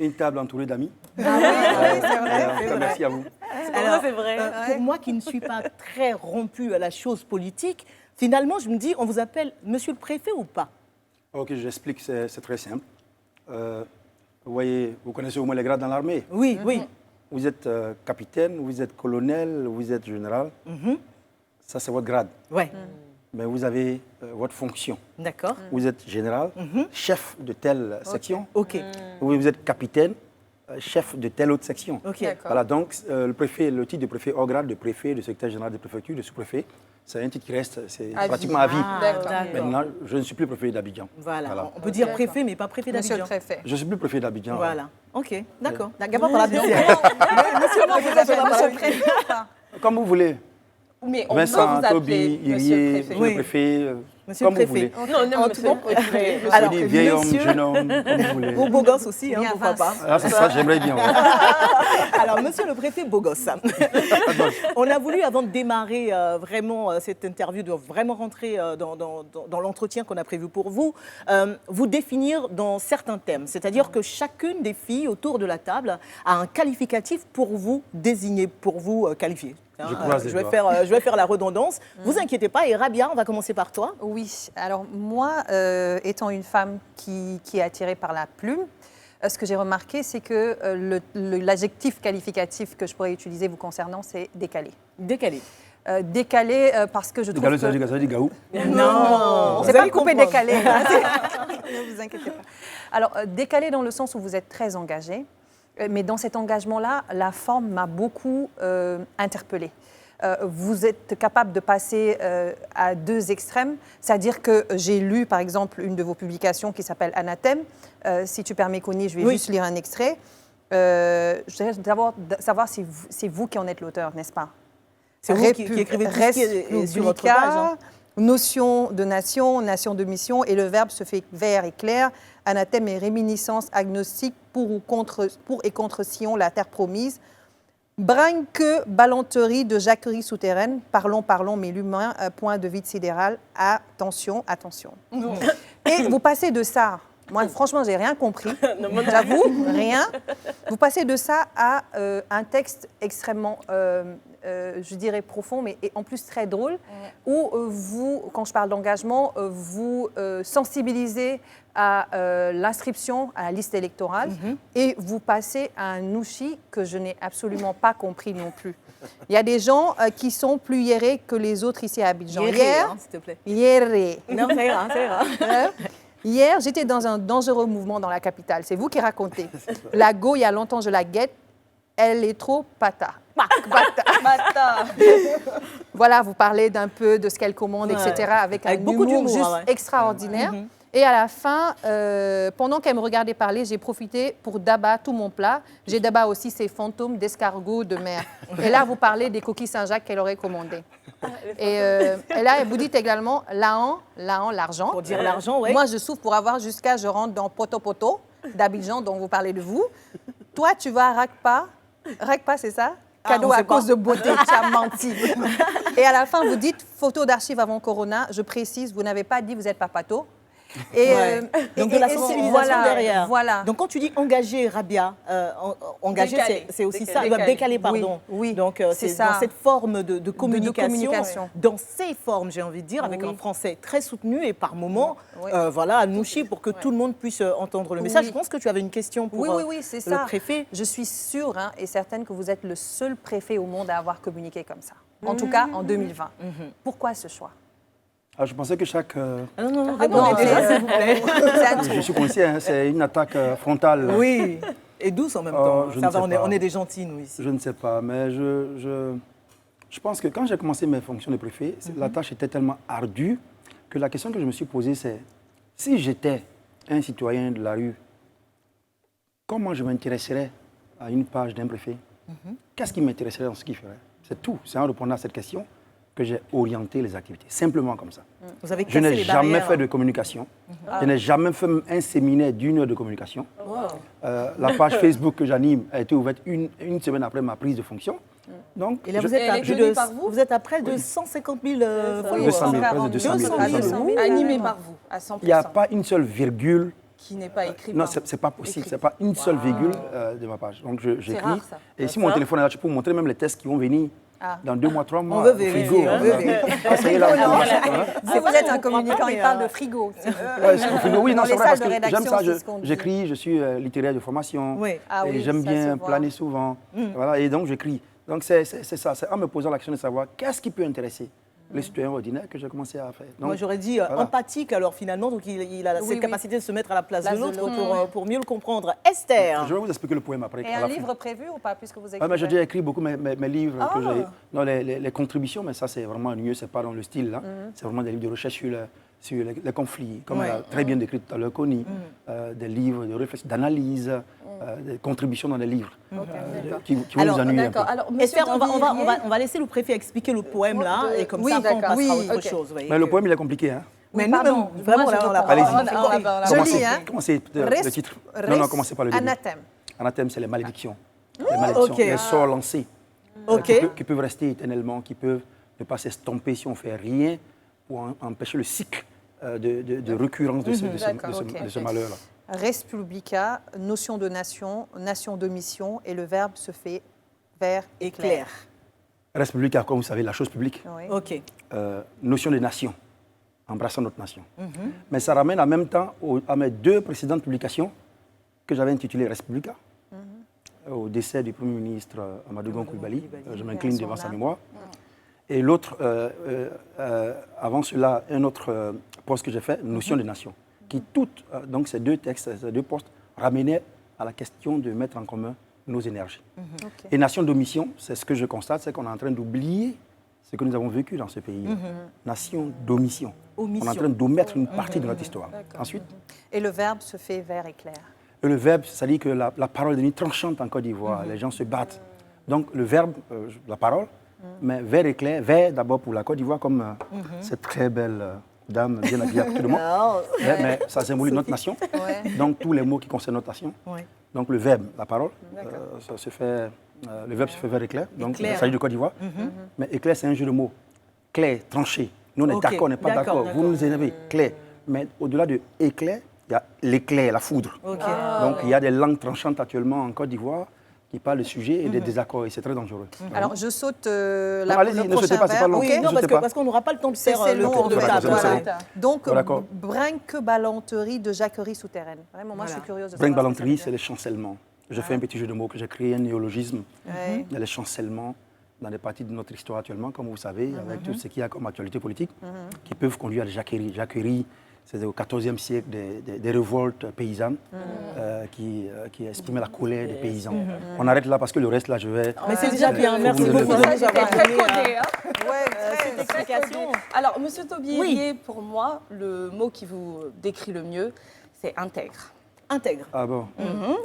une table entourée d'amis. C'est vrai. En tout cas, merci à vous. Alors, c'est vrai. pour moi qui ne suis pas très rompue à la chose politique, finalement, je me dis, on vous appelle Monsieur le préfet ou pas? Ok, j'explique, c'est très simple. Vous voyez, vous connaissez au moins les grades dans l'armée. Oui, oui. Vous êtes capitaine, vous êtes colonel, vous êtes général. Ça, c'est votre grade. Ouais. Mais vous avez votre fonction. D'accord. Vous êtes général, chef de telle section. Ok. Vous êtes capitaine, chef de telle autre section. Ok. Voilà, donc le préfet, le titre de préfet hors grade, de préfet, de secrétaire général de préfecture, de sous-préfet, c'est un titre qui reste, c'est pratiquement à vie. D'accord. Maintenant, je ne suis plus préfet d'Abidjan. Voilà. On peut dire préfet, mais pas préfet Monsieur d'Abidjan. le préfet. Je ne suis plus préfet d'Abidjan. Voilà. Ok, d'accord. D'accord, par la Monsieur le préfet ou pas? Comme vous voulez. Mais on Vincent, peut vous Toby, appeler Monsieur le Irié, préfet. monsieur le préfet, Monsieur comme le vous voulez. préfet. Non, En tout cas, Je alors, dis vieil homme, monsieur- jeune homme, comme vous voulez. Ou beau gosse aussi, Bien pourquoi pas. Vince. Ah, c'est ça, j'aimerais bien. Ouais. Alors, monsieur le préfet, beau gosse. On a voulu, avant de démarrer vraiment cette interview, de vraiment rentrer dans l'entretien qu'on a prévu pour vous, vous définir dans certains thèmes. C'est-à-dire que chacune des filles autour de la table a un qualificatif pour vous désigner, pour vous qualifier. Je croise les je vais doigts. je vais faire la redondance. Vous inquiétez pas. Et Rabia, on va commencer par toi. Oui, alors moi, étant une femme qui est attirée par la plume, ce que j'ai remarqué, c'est que l'adjectif qualificatif que je pourrais utiliser vous concernant, c'est décalé. Décalé. Décalé parce que je trouve Décalé, que... ça veut dire gaou. Non, C'est vous pas allez coupé, comprendre. décalé. Ne vous inquiétez pas. Alors, décalé dans le sens où vous êtes très engagé, mais dans cet engagement-là, la forme m'a beaucoup interpellée. Vous êtes capable de passer à deux extrêmes, c'est-à-dire que j'ai lu, par exemple, une de vos publications qui s'appelle Anathème. Si tu permets, Connie, je vais juste lire un extrait. Je voudrais d'abord savoir si c'est vous qui en êtes l'auteur, n'est-ce pas? C'est vous qui écrivez tout ce qui est sur votre page. Hein. Notion de nation, nation de mission, et le verbe se fait vert et clair. Anathème et réminiscence agnostique pour et contre Sion, la terre promise. Brinque, ballanterie de jacquerie souterraine. Parlons, mais l'humain, point de vide sidéral. Attention. Et vous passez de ça. Moi, franchement, j'ai rien compris. J'avoue, rien. Vous passez de ça à un texte extrêmement je dirais profond, mais en plus très drôle, où vous, quand je parle d'engagement, vous sensibilisez à l'inscription à la liste électorale et vous passez à un outil que je n'ai absolument pas compris non plus. Il y a des gens qui sont plus hiérés que les autres ici à Abidjan. Hier, s'il te plaît. Hiérés. Non, ça ira, ça ira. Hier, j'étais dans un dangereux mouvement dans la capitale. C'est vous qui racontez. La go, il y a longtemps, je la guette. Elle est trop pata. Pata. Voilà, vous parlez d'un peu de ce qu'elle commande, etc. Avec un beaucoup humour d'humour, juste extraordinaire. Et à la fin, pendant qu'elle me regardait parler, j'ai profité pour d'abat tout mon plat. J'ai d'abat aussi ces fantômes d'escargots de mer. Et là, vous parlez des coquilles Saint-Jacques qu'elle aurait commandées. Et là, vous dites également l'argent. Pour dire l'argent, oui. Moi, je souffre pour avoir jusqu'à, je rentre dans Poto d'Abidjan, dont vous parlez de vous. Toi, tu vas à Rakpa. Rakpa, c'est ça? Cadeau à cause de beauté, tu as menti. Et à la fin, vous dites photo d'archives avant Corona. Je précise, vous n'avez pas dit vous êtes papato. Donc de la sensibilisation derrière. Voilà. Donc quand tu dis engagé, Rabia, engagé, c'est aussi ça. Décalé, pardon. Oui, donc c'est dans cette forme de communication, dans ces formes, j'ai envie de dire, avec un français très soutenu et par moments, voilà, Nouchi, pour que tout le monde puisse entendre le message. Je pense que tu avais une question pour c'est le préfet. Je suis sûre et certaine que vous êtes le seul préfet au monde à avoir communiqué comme ça. En tout cas, en 2020. Pourquoi ce choix? Je pensais que chaque... Non, répondez déjà, s'il vous plaît. Je suis conscient, hein, c'est une attaque frontale. Oui, et douce en même temps. Ça va, on est des gentils, nous, ici. Je ne sais pas, mais je pense que quand j'ai commencé mes fonctions de préfet, la tâche était tellement ardue que la question que je me suis posée, c'est si j'étais un citoyen de la rue, comment je m'intéresserais à une page d'un préfet? Qu'est-ce qui m'intéresserait dans ce qu'il ferait? C'est tout. C'est en répondant à cette question que j'ai orienté les activités, simplement comme ça. Vous avez je n'ai jamais fait de communication, je n'ai jamais fait un séminaire d'1 heure de communication. La page Facebook que j'anime a été ouverte une semaine après ma prise de fonction. Donc, et là, vous êtes à près de 150 000 followers. 200 000, presque 200 000. Animés par vous, à 100%. Il n'y a pas une seule virgule qui n'est pas écrit. Non, ce n'est pas possible. Ce n'est pas une seule virgule de ma page. Donc, j'écris. Et si mon téléphone est là, je peux vous montrer même les tests qui vont venir dans 2 mois, 3 mois. On veut vérifier. Si vous êtes un communicant, il parle de frigo. Oui, non, c'est vrai, parce que j'aime ça. J'écris, je suis littéraire de formation. Et j'aime bien planer souvent. Voilà, et donc, j'écris. Donc, c'est ça. C'est en me posant la question de savoir qu'est-ce qui peut intéresser les citoyens ordinaires que j'ai commencé à faire. Donc, moi, j'aurais dit empathique, alors finalement, donc il a cette capacité de se mettre à la place de l'autre pour mieux le comprendre. Esther. Je vais vous expliquer le poème après. Et un livre prévu ou pas, puisque vous écrivez? J'ai déjà écrit beaucoup mes livres, les contributions, mais ça, c'est vraiment ennuyeux, c'est pas dans le style, là. C'est vraiment des livres de recherche sur les conflits, comme elle a très bien décrit tout à l'heure, Connie, des livres de réflexion, d'analyse, des contributions dans des livres qui vont nous ennuyer un peu. Esther, on va laisser le préfet expliquer le poème là, et comme ça, après, on passera à autre chose. Mais le poème, il est compliqué, hein. Mais nous, vraiment, on l'a pas. Allez-y. Commencez le titre. Non, commencez par le début. Anathème. Anathème, c'est les malédictions. Les malédictions, les sorts lancés, qui peuvent rester éternellement, qui peuvent ne pas s'estomper si on ne fait rien pour empêcher le cycle de récurrence de ce malheur-là. Res publica, notion de nation, nation de mission, et le verbe se fait vers éclair. Res publica, comme vous savez, la chose publique. Ok. Notion de nation, embrassant notre nation. Mais ça ramène en même temps à mes 2 précédentes publications que j'avais intitulées Res publica. Au décès du Premier ministre Amadou Gon Coulibaly, je m'incline devant sa mémoire. Et l'autre, avant cela, un autre poste que j'ai fait, Notion de nation, qui toutes, donc ces 2 textes, ces 2 postes, ramenaient à la question de mettre en commun nos énergies. Et nation d'omission, c'est ce que je constate, c'est qu'on est en train d'oublier ce que nous avons vécu dans ce pays. Nation d'omission. On est en train d'omettre une partie de notre histoire. Ensuite. Et le verbe se fait vers éclair. Et le verbe, c'est-à-dire que la parole est devenue tranchante en Côte d'Ivoire. Les gens se battent. Donc le verbe, la parole, mais vers éclair, vers d'abord pour la Côte d'Ivoire, comme cette très belle dame bien habillée pour tout le monde. Mais ça symbolise notre nation. Donc tous les mots qui concernent notre nation. Donc le verbe, la parole, ça se fait, le verbe se fait vers éclair. Donc il s'agit de Côte d'Ivoire. Mais éclair, c'est un jeu de mots. Clair, tranché. Nous, on est d'accord, on n'est pas d'accord. Vous nous énervez, clair. Mais au-delà de éclair, il y a l'éclair, la foudre. Donc il y a des langues tranchantes actuellement en Côte d'Ivoire qui parlent de sujet et des désaccords, et c'est très dangereux. Alors, je saute allez-y, ne sautez pas, c'est pas long. Oui, non, parce qu'on n'aura pas le temps de faire le tour de table. Voilà. Donc, D'accord. brinque-ballanterie de jacquerie souterraine. Vraiment, moi, je suis curieuse de savoir. Brinque-ballanterie, c'est les chancellements. Je fais un petit jeu de mots que j'ai créé, un néologisme. Ouais. Il y a les chancellements dans des parties de notre histoire actuellement, comme vous savez, avec tout ce qu'il y a comme actualité politique, qui peuvent conduire à la jacquerie. Jacquerie, c'est au XIVe siècle des révoltes paysannes qui exprimaient la colère des paysans. On arrête là parce que le reste, là, je vais... Mais c'est déjà bien, merci beaucoup de nous avoir donné cette explication. Alors, Monsieur Taubirier, pour moi, le mot qui vous décrit le mieux, c'est intègre. Intègre. Ah bon?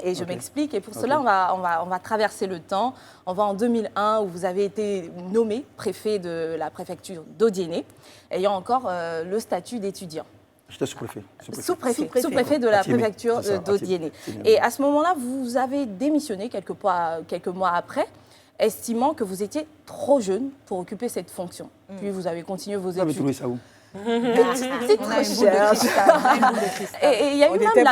Et je m'explique. Et pour cela, on va traverser le temps. On va en 2001, où vous avez été nommé préfet de la préfecture d'Odiéné, ayant encore le statut d'étudiant. J'étais sous-préfet. Sous-préfet de la préfecture d'Odiéné. Et à ce moment-là, vous avez démissionné quelques mois après, estimant que vous étiez trop jeune pour occuper cette fonction. Puis vous avez continué vos Vous avez études. trouvé ça où? C'est trop cher. Et il y a eu même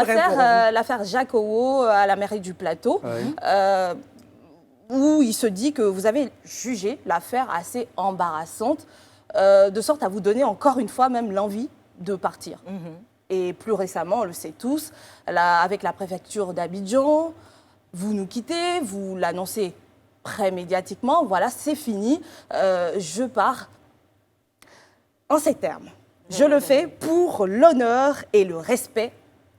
l'affaire Jacques Owo à la mairie du Plateau, où il se dit que vous avez jugé l'affaire assez embarrassante, de sorte à vous donner encore une fois même l'envie de partir. Et plus récemment, on le sait tous, avec la préfecture d'Abidjan, vous nous quittez, vous l'annoncez pré-médiatiquement, voilà, c'est fini, je pars. En ces termes, je le fais pour l'honneur et le respect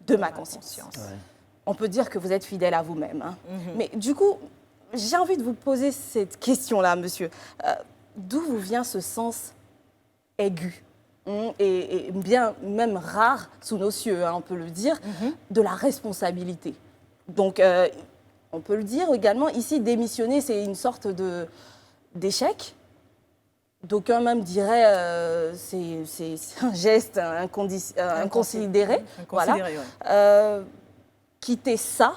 de ma conscience. Ouais. On peut dire que vous êtes fidèle à vous-même. Hein. Mais du coup, j'ai envie de vous poser cette question-là, monsieur. D'où vous vient ce sens aigu et bien même rare sous nos cieux, hein, on peut le dire, de la responsabilité? Donc, on peut le dire également, ici, démissionner, c'est une sorte d'échec. D'aucuns même diraient c'est un geste inconsidéré. Voilà. Quitter ça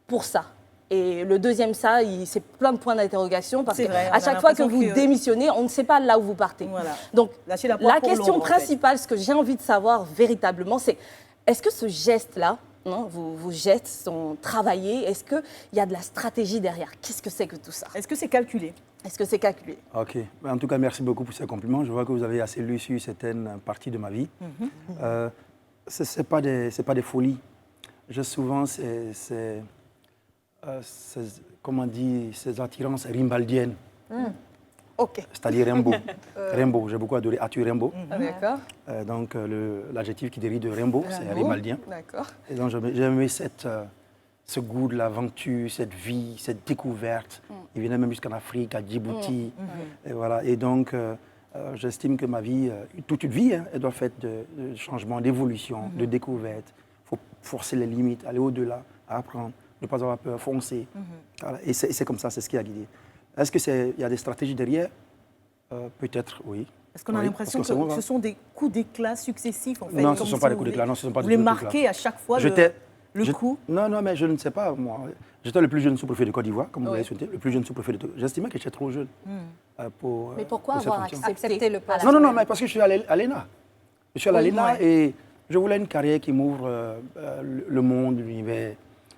pour ça. Et le deuxième ça, c'est plein de points d'interrogation parce qu'à chaque fois que vous démissionnez, on ne sait pas là où vous partez. Voilà. Donc la question principale, ce que j'ai envie de savoir véritablement, c'est est-ce que ce geste-là, vos gestes sont travaillés? Est-ce qu'il y a de la stratégie derrière? Qu'est-ce que c'est que tout ça? Est-ce que c'est calculé? Est-ce que c'est calculé? Ok. En tout cas, merci beaucoup pour ces compliments. Je vois que vous avez assez lu sur certaines parties de ma vie. Ce n'est pas des folies. J'ai souvent comment dire, ces attirances rimbaldiennes. Ok. C'est-à-dire Rimbaud. Rimbaud, j'ai beaucoup adoré Arthur Rimbaud. D'accord. Donc l'adjectif qui dérive de Rimbaud, c'est rimbaldien. D'accord. Et donc j'ai aimé ce goût de l'aventure, cette vie, cette découverte. Il venait même jusqu'en Afrique, à Djibouti. Et voilà. Et donc j'estime que ma vie, toute une vie, elle doit être faite de changement, d'évolution, de découverte. Il faut forcer les limites, aller au-delà, apprendre, ne pas avoir peur, foncer. Voilà. Et c'est comme ça, c'est ce qui a guidé. Est-ce qu'il y a des stratégies derrière? Peut-être, oui. Est-ce qu'on a l'impression que ce sont des coups d'éclat successifs en fait? Non, ce ne sont pas des coups d'éclat. Non, ce ne sont pas vous des les coups d'éclat. marquez à chaque fois le coup? Non, mais je ne sais pas, moi. J'étais le plus jeune sous-préfet de Côte d'Ivoire, comme vous l'avez souhaité, le plus jeune sous-préfet de Côte d'Ivoire. J'estimais que j'étais trop jeune pour. Mais pourquoi avoir accepté le poste? Non, mais parce que je suis à l'ENA. Je suis à l'ENA et je voulais une carrière qui m'ouvre le monde, l'univers.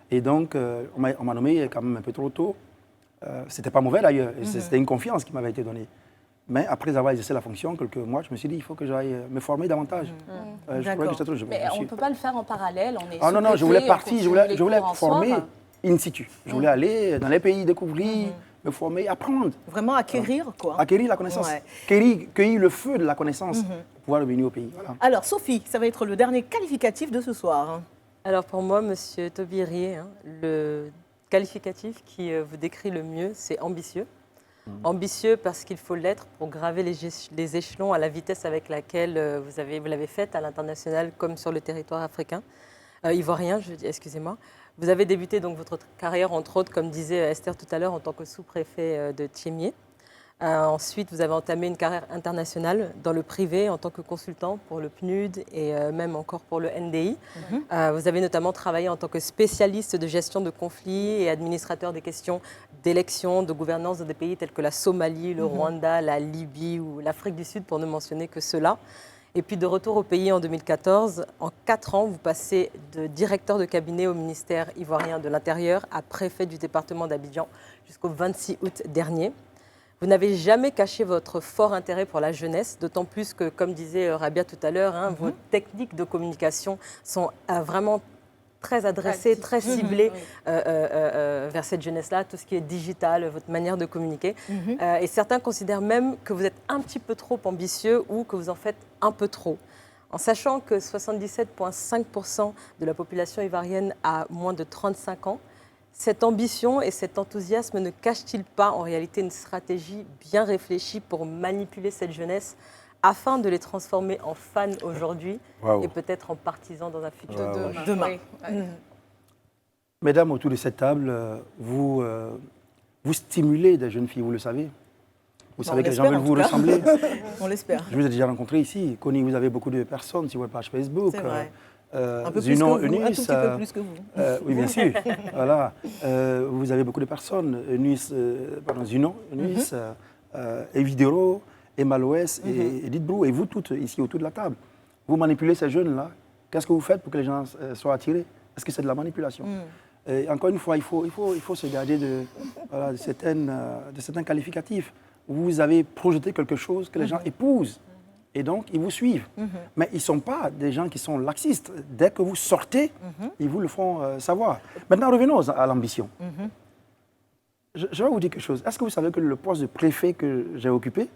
Et donc, on m'a nommé quand même un peu trop tôt. C'était pas mauvais d'ailleurs, c'était une confiance qui m'avait été donnée. Mais après avoir exercé la fonction, quelques mois, je me suis dit il faut que j'aille me former davantage. Je trouvais que j'étais trop jeune. Mais on ne peut pas le faire en parallèle. Non, je voulais partir, je voulais former in situ. Je voulais aller dans les pays, découvrir, me former, apprendre. Vraiment acquérir quoi? Acquérir la connaissance. Cueillir le feu de la connaissance pour pouvoir revenir au pays. Voilà. Alors Sophie, ça va être le dernier qualificatif de ce soir. Alors pour moi, Monsieur Taubirier, le qualificatif qui vous décrit le mieux, c'est ambitieux. Ambitieux parce qu'il faut l'être pour graver les échelons à la vitesse avec laquelle vous l'avez fait à l'international comme sur le territoire africain. Ivoirien, excusez-moi. Vous avez débuté donc votre carrière, entre autres, comme disait Esther tout à l'heure, en tant que sous-préfet de Thiémié. Ensuite, vous avez entamé une carrière internationale dans le privé en tant que consultant pour le PNUD et même encore pour le NDI. Vous avez notamment travaillé en tant que spécialiste de gestion de conflits et administrateur des questions d'élection, de gouvernance dans des pays tels que la Somalie, le Rwanda, la Libye ou l'Afrique du Sud, pour ne mentionner que ceux-là. Et puis de retour au pays en 2014, en 4 ans, vous passez de directeur de cabinet au ministère ivoirien de l'Intérieur à préfet du département d'Abidjan jusqu'au 26 août dernier. Vous n'avez jamais caché votre fort intérêt pour la jeunesse, d'autant plus que, comme disait Rabia tout à l'heure, vos techniques de communication sont vraiment très adressées, très ciblées vers cette jeunesse-là, tout ce qui est digital, votre manière de communiquer. Et certains considèrent même que vous êtes un petit peu trop ambitieux ou que vous en faites un peu trop. En sachant que 77,5% de la population ivoirienne a moins de 35 ans, cette ambition et cet enthousiasme ne cachent-ils pas en réalité une stratégie bien réfléchie pour manipuler cette jeunesse afin de les transformer en fans aujourd'hui et peut-être en partisans dans un futur demain. Mesdames, autour de cette table, vous stimulez des jeunes filles, vous le savez. Vous savez que les gens veulent vous ressembler. On l'espère. Je vous ai déjà rencontré ici. Connie, vous avez beaucoup de personnes sur votre page Facebook. C'est vrai. Un peu Zunon, plus que vous, Eunice, un tout petit peu plus que vous. oui, bien sûr. Voilà. Vous avez beaucoup de personnes. Zunon, Eunice, Evidero, Emma Loès et Edith Brou, et vous toutes ici autour de la table. Vous manipulez ces jeunes-là. Qu'est-ce que vous faites pour que les gens soient attirés? Est-ce que c'est de la manipulation? Et encore une fois, il faut se garder de certains qualificatifs. Vous avez projeté quelque chose que les gens épousent. Et donc, ils vous suivent. Mais ils ne sont pas des gens qui sont laxistes. Dès que vous sortez, ils vous le font savoir. Maintenant, revenons à l'ambition. Je vais vous dire quelque chose. Est-ce que vous savez que le poste de préfet que j'ai occupé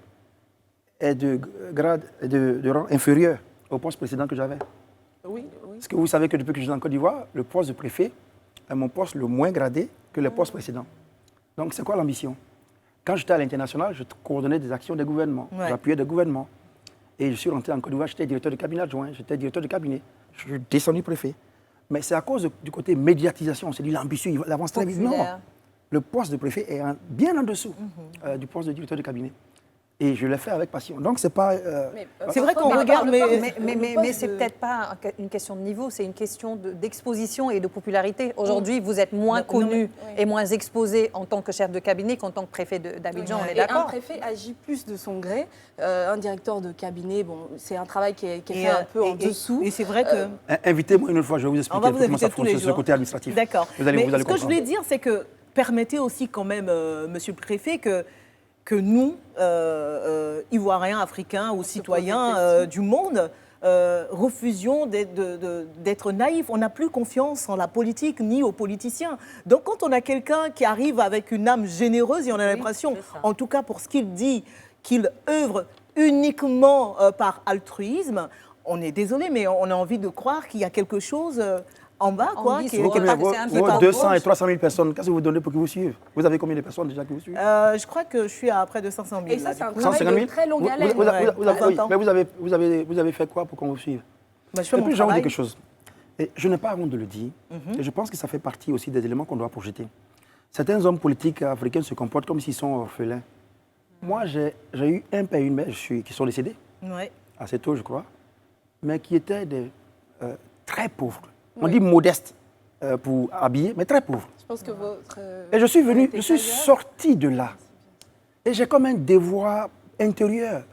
est de rang inférieur au poste précédent que j'avais? Oui. Est-ce que vous savez que depuis que je suis en Côte d'Ivoire, le poste de préfet est mon poste le moins gradé que les postes précédents? Donc, c'est quoi l'ambition? Quand j'étais à l'international, je coordonnais des actions des gouvernements, j'appuyais des gouvernements. Et je suis rentré en Côte d'Ivoire, j'étais directeur de cabinet adjoint, j'étais directeur de cabinet. Je suis descendu préfet. Mais c'est à cause du côté médiatisation. On s'est dit, l'ambitieux, il avance très vite. Non, le poste de préfet est bien en dessous du poste de directeur de cabinet. Et je l'ai fait avec passion. Donc, c'est pas... c'est vrai qu'on regarde, mais c'est peut-être pas une question de niveau, c'est une question d'exposition et de popularité. Aujourd'hui, vous êtes moins connu et moins exposé en tant que chef de cabinet qu'en tant que préfet d'Abidjan, on est d'accord? Un préfet agit plus de son gré. Un directeur de cabinet, c'est un travail qui est fait un peu en dessous. Et c'est vrai que... Invitez-moi une fois, je vais vous expliquer comment ça fonctionne, ce côté administratif. D'accord. Vous allez ce que je voulais dire, c'est que permettez aussi quand même, monsieur le préfet, que nous, Ivoiriens, Africains ou citoyens du monde, refusions d'être naïfs. On n'a plus confiance en la politique ni aux politiciens. Donc quand on a quelqu'un qui arrive avec une âme généreuse, et on a l'impression, en tout cas pour ce qu'il dit, qu'il œuvre uniquement par altruisme, on est désolé, mais on a envie de croire qu'il y a quelque chose... en bas, quoi. Vos 200 et 300 000 personnes, qu'est-ce que vous donnez pour qu'ils vous suivent? Vous avez combien de personnes déjà qui vous suivent? Je crois que je suis à près de 500 000. Et ça, c'est un travail de très longue haleine. Mais vous avez fait quoi pour qu'on vous suive? Je fais mon travail. Je vais vous dire quelque chose. Et je n'ai pas honte de le dire. Et je pense que ça fait partie aussi des éléments qu'on doit projeter. Certains hommes politiques africains se comportent comme s'ils sont orphelins. Moi, j'ai eu un père et une mère qui sont décédés, assez tôt, je crois, mais qui étaient très pauvres. On dit modeste pour habiller, mais très pauvre. Je pense que votre... Et je suis sorti de là. Et j'ai comme un devoir intérieur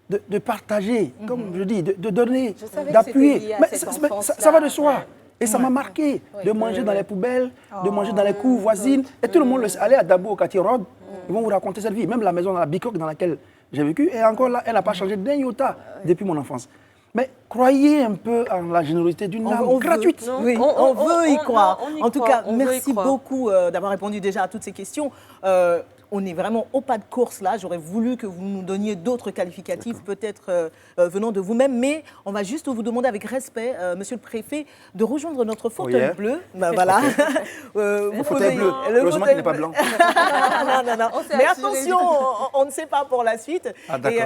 de partager, comme je dis, de donner, d'appuyer. Mais ça va de soi. Et ça m'a marqué de manger dans les poubelles, de manger dans les cours voisines. Et tout le monde allait à Dabo, au quartier Rhodes. Ils vont vous raconter cette vie. Même la maison dans la Bicoque dans laquelle j'ai vécu. Et encore là, elle n'a pas changé d'un iota depuis mon enfance. Mais croyez un peu en la générosité d'une âme gratuite. Oui, on veut y croire. En tout cas, merci beaucoup d'avoir répondu déjà à toutes ces questions. On est vraiment au pas de course là. J'aurais voulu que vous nous donniez d'autres qualificatifs, peut-être venant de vous-même. Mais on va juste vous demander avec respect, monsieur le préfet, de rejoindre notre fauteuil bleu. Ben, voilà. Le fauteuil bleu. Heureusement qu'il n'est pas blanc. non. Mais attention, on ne sait pas pour la suite.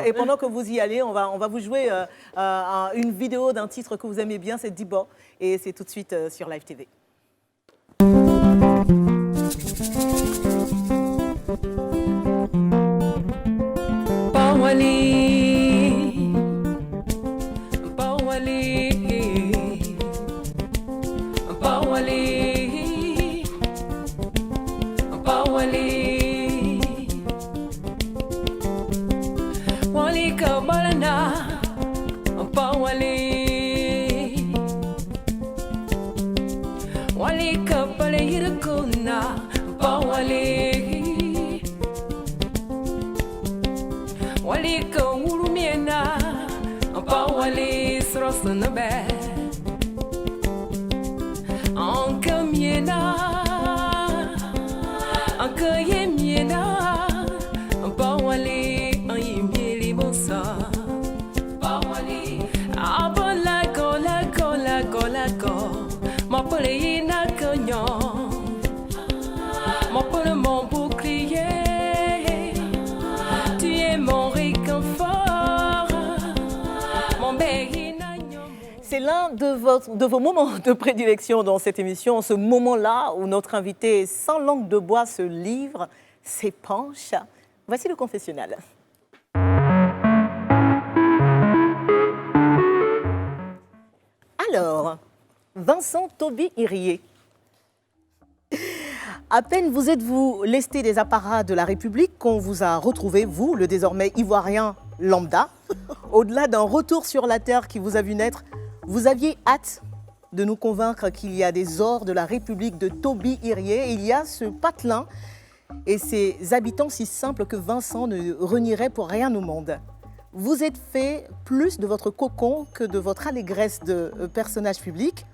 Et pendant que vous y allez, on va vous jouer une vidéo d'un titre que vous aimez bien, c'est Dibo. Et c'est tout de suite sur Live TV. Wali kapale yirkuna bawali Wali ka wurumiena bawali srosna be Anka miena Anka yemiena bawali ayimili mosa Bawali abala kola kola kola kola M'appelez Cagnon, m'appelle mon bouclier, tu es mon réconfort, mon béguinagnon. C'est l'un de vos moments de prédilection dans cette émission, ce moment-là où notre invité sans langue de bois se livre, s'épanche. Voici le confessionnal. Alors, Vincent Toby Irié. À peine vous êtes-vous lesté des apparats de la République qu'on vous a retrouvé, vous, le désormais ivoirien lambda. Au-delà d'un retour sur la terre qui vous a vu naître, vous aviez hâte de nous convaincre qu'il y a des ors de la République de Toby Irié. Il y a ce patelin et ses habitants si simples que Vincent ne renierait pour rien au monde. Vous êtes fait plus de votre cocon que de votre allégresse de personnage public.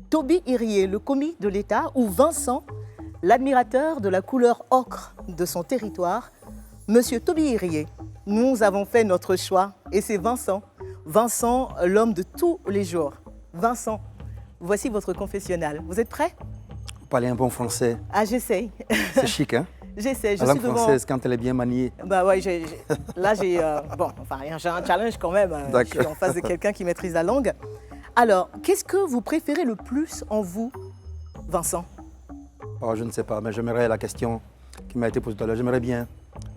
Toby Irié, le commis de l'État, ou Vincent, l'admirateur de la couleur ocre de son territoire. Monsieur Toby Irié, nous avons fait notre choix et c'est Vincent. Vincent, l'homme de tous les jours. Vincent, voici votre confessionnal. Vous êtes prêt? Vous parlez un bon français. Ah, j'essaye. C'est chic, hein? J'essaie. La langue française, quand elle est bien maniée. Bah ouais, là j'ai j'ai un challenge quand même. Je suis en face de quelqu'un qui maîtrise la langue. Alors, qu'est-ce que vous préférez le plus en vous, Vincent? Oh, je ne sais pas, mais j'aimerais la question qui m'a été posée tout à l'heure. J'aimerais bien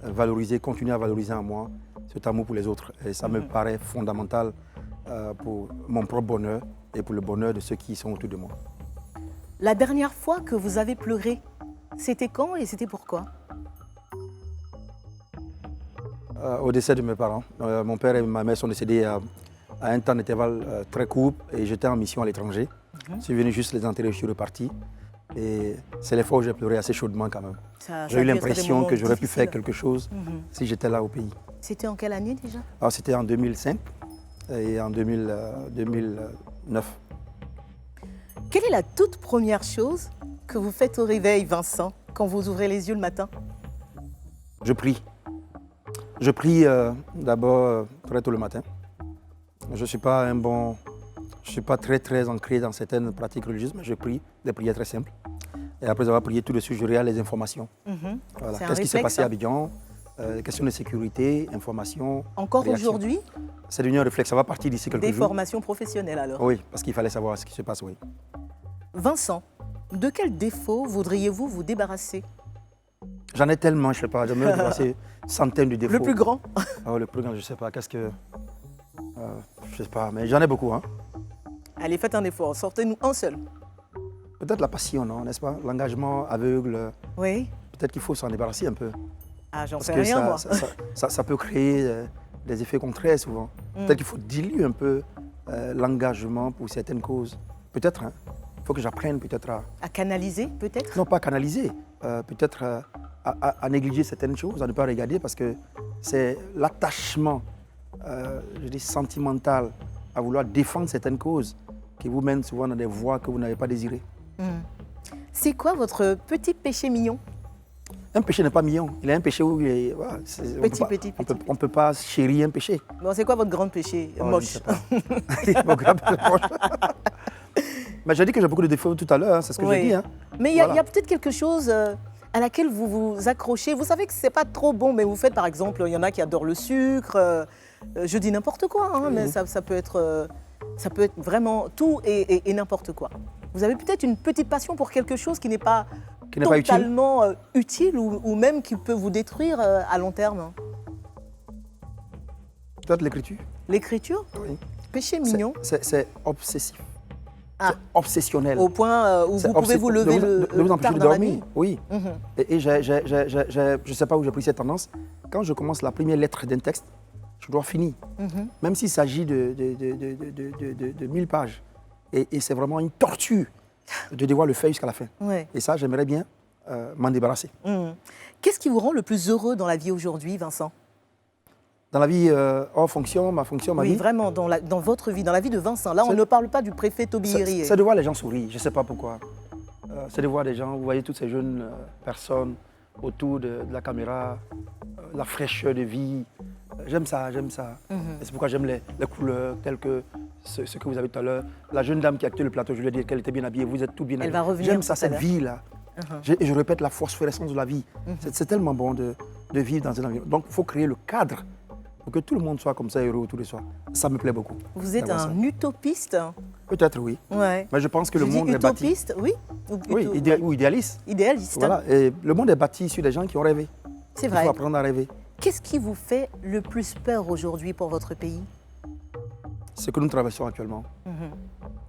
valoriser, continuer à valoriser en moi cet amour pour les autres. Et ça me paraît fondamental pour mon propre bonheur et pour le bonheur de ceux qui sont autour de moi. La dernière fois que vous avez pleuré, c'était quand et c'était pourquoi? Au décès de mes parents. Mon père et ma mère sont décédés à un temps d'intervalle très court et j'étais en mission à l'étranger. Je suis venu juste les enterrer, je suis reparti. Et c'est les fois où j'ai pleuré assez chaudement quand même. J'ai eu l'impression que j'aurais pu faire quelque chose si j'étais là au pays. C'était en quelle année déjà? C'était en 2005 et en 2009. Quelle est la toute première chose que vous faites au réveil, Vincent, quand vous ouvrez les yeux le matin? Je prie. Je prie d'abord très tôt le matin. Je ne suis pas très ancré dans certaines pratiques religieuses, mais je prie des prières très simples. Et après avoir prié, tout de suite, je regarde les informations. Voilà. Qu'est-ce qui s'est passé à Abidjan? Questions de sécurité, informations. Encore aujourd'hui? C'est devenu un réflexe, ça va partir d'ici quelques jours. Des formations professionnelles alors? Oui, parce qu'il fallait savoir ce qui se passe, oui. Vincent, de quel défaut voudriez-vous vous débarrasser? J'en ai tellement, je ne sais pas, j'aimerais me débarrasser centaines de défauts. Le plus grand? Le plus grand, je ne sais pas, qu'est-ce que... je ne sais pas, mais j'en ai beaucoup. Hein. Allez, faites un effort, sortez-nous un seul. Peut-être la passion, non, n'est-ce pas? L'engagement aveugle. Oui. Peut-être qu'il faut s'en débarrasser un peu. Ah, j'en sais rien, moi. Ça peut créer des effets contraires souvent. Peut-être qu'il faut diluer un peu l'engagement pour certaines causes. Peut-être, hein. Il faut que j'apprenne peut-être à canaliser, peut-être? Non, pas canaliser. Peut-être à négliger certaines choses, à ne pas regarder, parce que c'est l'attachement, je dis sentimental, à vouloir défendre certaines causes qui vous mènent souvent dans des voies que vous n'avez pas désirées. C'est quoi votre petit péché mignon? Un péché n'est pas mignon. Il est un péché où il est... Voilà, on ne peut pas chérir un péché. Bon, c'est quoi votre grand péché moche? Mon grand péché moche. Mais j'ai dit que j'ai beaucoup de défauts tout à l'heure, hein, c'est ce que j'ai dit. Hein. Mais il y a peut-être quelque chose à laquelle vous vous accrochez. Vous savez que ce n'est pas trop bon, mais vous faites par exemple, il y en a qui adorent le sucre. Je dis n'importe quoi, hein, mais ça peut être vraiment tout et n'importe quoi. Vous avez peut-être une petite passion pour quelque chose qui n'est pas totalement utile ou même qui peut vous détruire à long terme. Peut-être l'écriture. L'écriture? Oui. Péché mignon. C'est obsessif. C'est obsessionnel. Au point où vous pouvez vous lever le tard dans la nuit. Oui. Et je ne sais pas où j'ai pris cette tendance. Quand je commence la première lettre d'un texte, je dois finir. Même s'il s'agit de 1000 pages. Et c'est vraiment une torture de devoir le faire jusqu'à la fin. Ouais. Et ça, j'aimerais bien m'en débarrasser. Qu'est-ce qui vous rend le plus heureux dans la vie aujourd'hui, Vincent? Dans la vie hors fonction, ma Oui, vie. vraiment, dans votre vie, dans la vie de Vincent. Là, on ne parle pas du préfet Tobihiri. C'est de voir les gens sourire, je ne sais pas pourquoi. C'est de voir des gens, vous voyez toutes ces jeunes personnes autour de la caméra, la fraîcheur de vie. J'aime ça, j'aime ça. Et c'est pourquoi j'aime les couleurs telles que ce que vous avez tout à l'heure. La jeune dame qui a quitté le plateau, je lui ai dit qu'elle était bien habillée, vous êtes tout bien habillée. Elle va revenir. J'aime ça, tout à cette l'heure. vie-là. Et je répète la phosphorescence de la vie. C'est tellement bon de vivre dans un environnement. Donc il faut créer le cadre pour que tout le monde soit comme ça, heureux autour de soi. Ça me plaît beaucoup. Vous êtes un utopiste? Peut-être, oui. Ouais. Mais je pense que le monde est bâti. Utopiste, oui? Oui, ou idéaliste. Idéaliste. Voilà. Et le monde est bâti sur des gens qui ont rêvé. C'est Il vrai. faut apprendre à rêver. Qu'est-ce qui vous fait le plus peur aujourd'hui pour votre pays? Ce que nous traversons actuellement.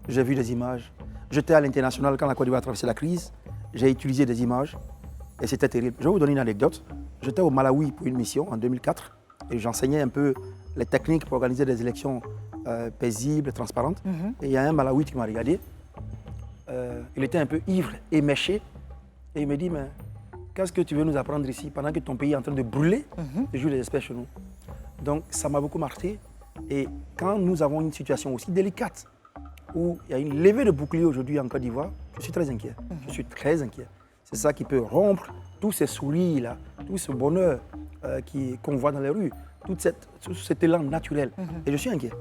J'ai vu des images. J'étais à l'international quand la Côte d'Ivoire a traversé la crise. J'ai utilisé des images et c'était terrible. Je vais vous donner une anecdote. J'étais au Malawi pour une mission en 2004 et j'enseignais un peu les techniques pour organiser des élections paisibles, transparentes. Et il y a un Malawite qui m'a regardé. Il était un peu ivre, éméché. Et il me dit, mais qu'est-ce que tu veux nous apprendre ici pendant que ton pays est en train de brûler et joue des espèces chez nous? Donc ça m'a beaucoup marqué. Et quand nous avons une situation aussi délicate, où il y a une levée de bouclier aujourd'hui en Côte d'Ivoire, je suis très inquiet. Je suis très inquiet. C'est ça qui peut rompre tous ces sourires-là, tout ce bonheur qu'on voit dans les rues, tout cet élan naturel. Et je suis inquiet.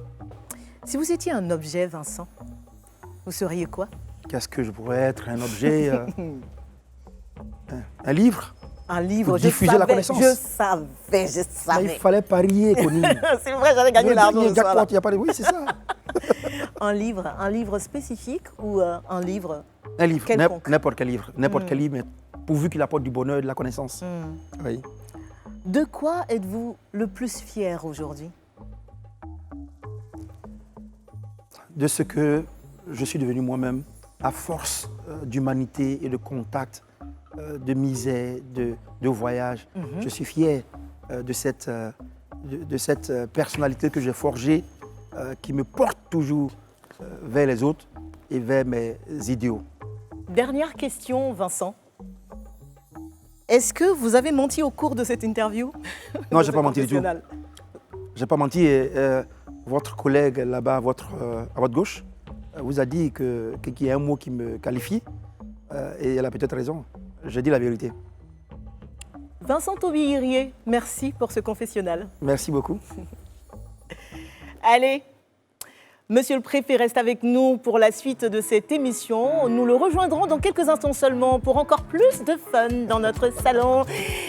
Si vous étiez un objet, Vincent, vous seriez quoi? Qu'est-ce que je pourrais être? Un objet un livre? Un livre, pour diffuser la connaissance. Je savais. Mais il fallait parier, Connie. C'est vrai, j'avais gagné l'argent. Oui, c'est ça. Un livre spécifique ou un livre? Un livre, quelconque. n'importe quel livre, mais pourvu qu'il apporte du bonheur et de la connaissance. Oui. De quoi êtes-vous le plus fier aujourd'hui? De ce que je suis devenu moi-même, à force d'humanité et de contact, de misère, de voyage. Je suis fier de cette personnalité que j'ai forgée, qui me porte toujours vers les autres et vers mes idéaux. Dernière question, Vincent. Est-ce que vous avez menti au cours de cette interview? Non, je n'ai pas menti du tout. Je n'ai pas menti. Et, votre collègue là-bas, à votre gauche, vous a dit qu'il y a un mot qui me qualifie. Et elle a peut-être raison. J'ai dit la vérité. Vincent Tobihiri, merci pour ce confessionnal. Merci beaucoup. Allez, Monsieur le Préfet reste avec nous pour la suite de cette émission. Nous le rejoindrons dans quelques instants seulement pour encore plus de fun dans notre salon.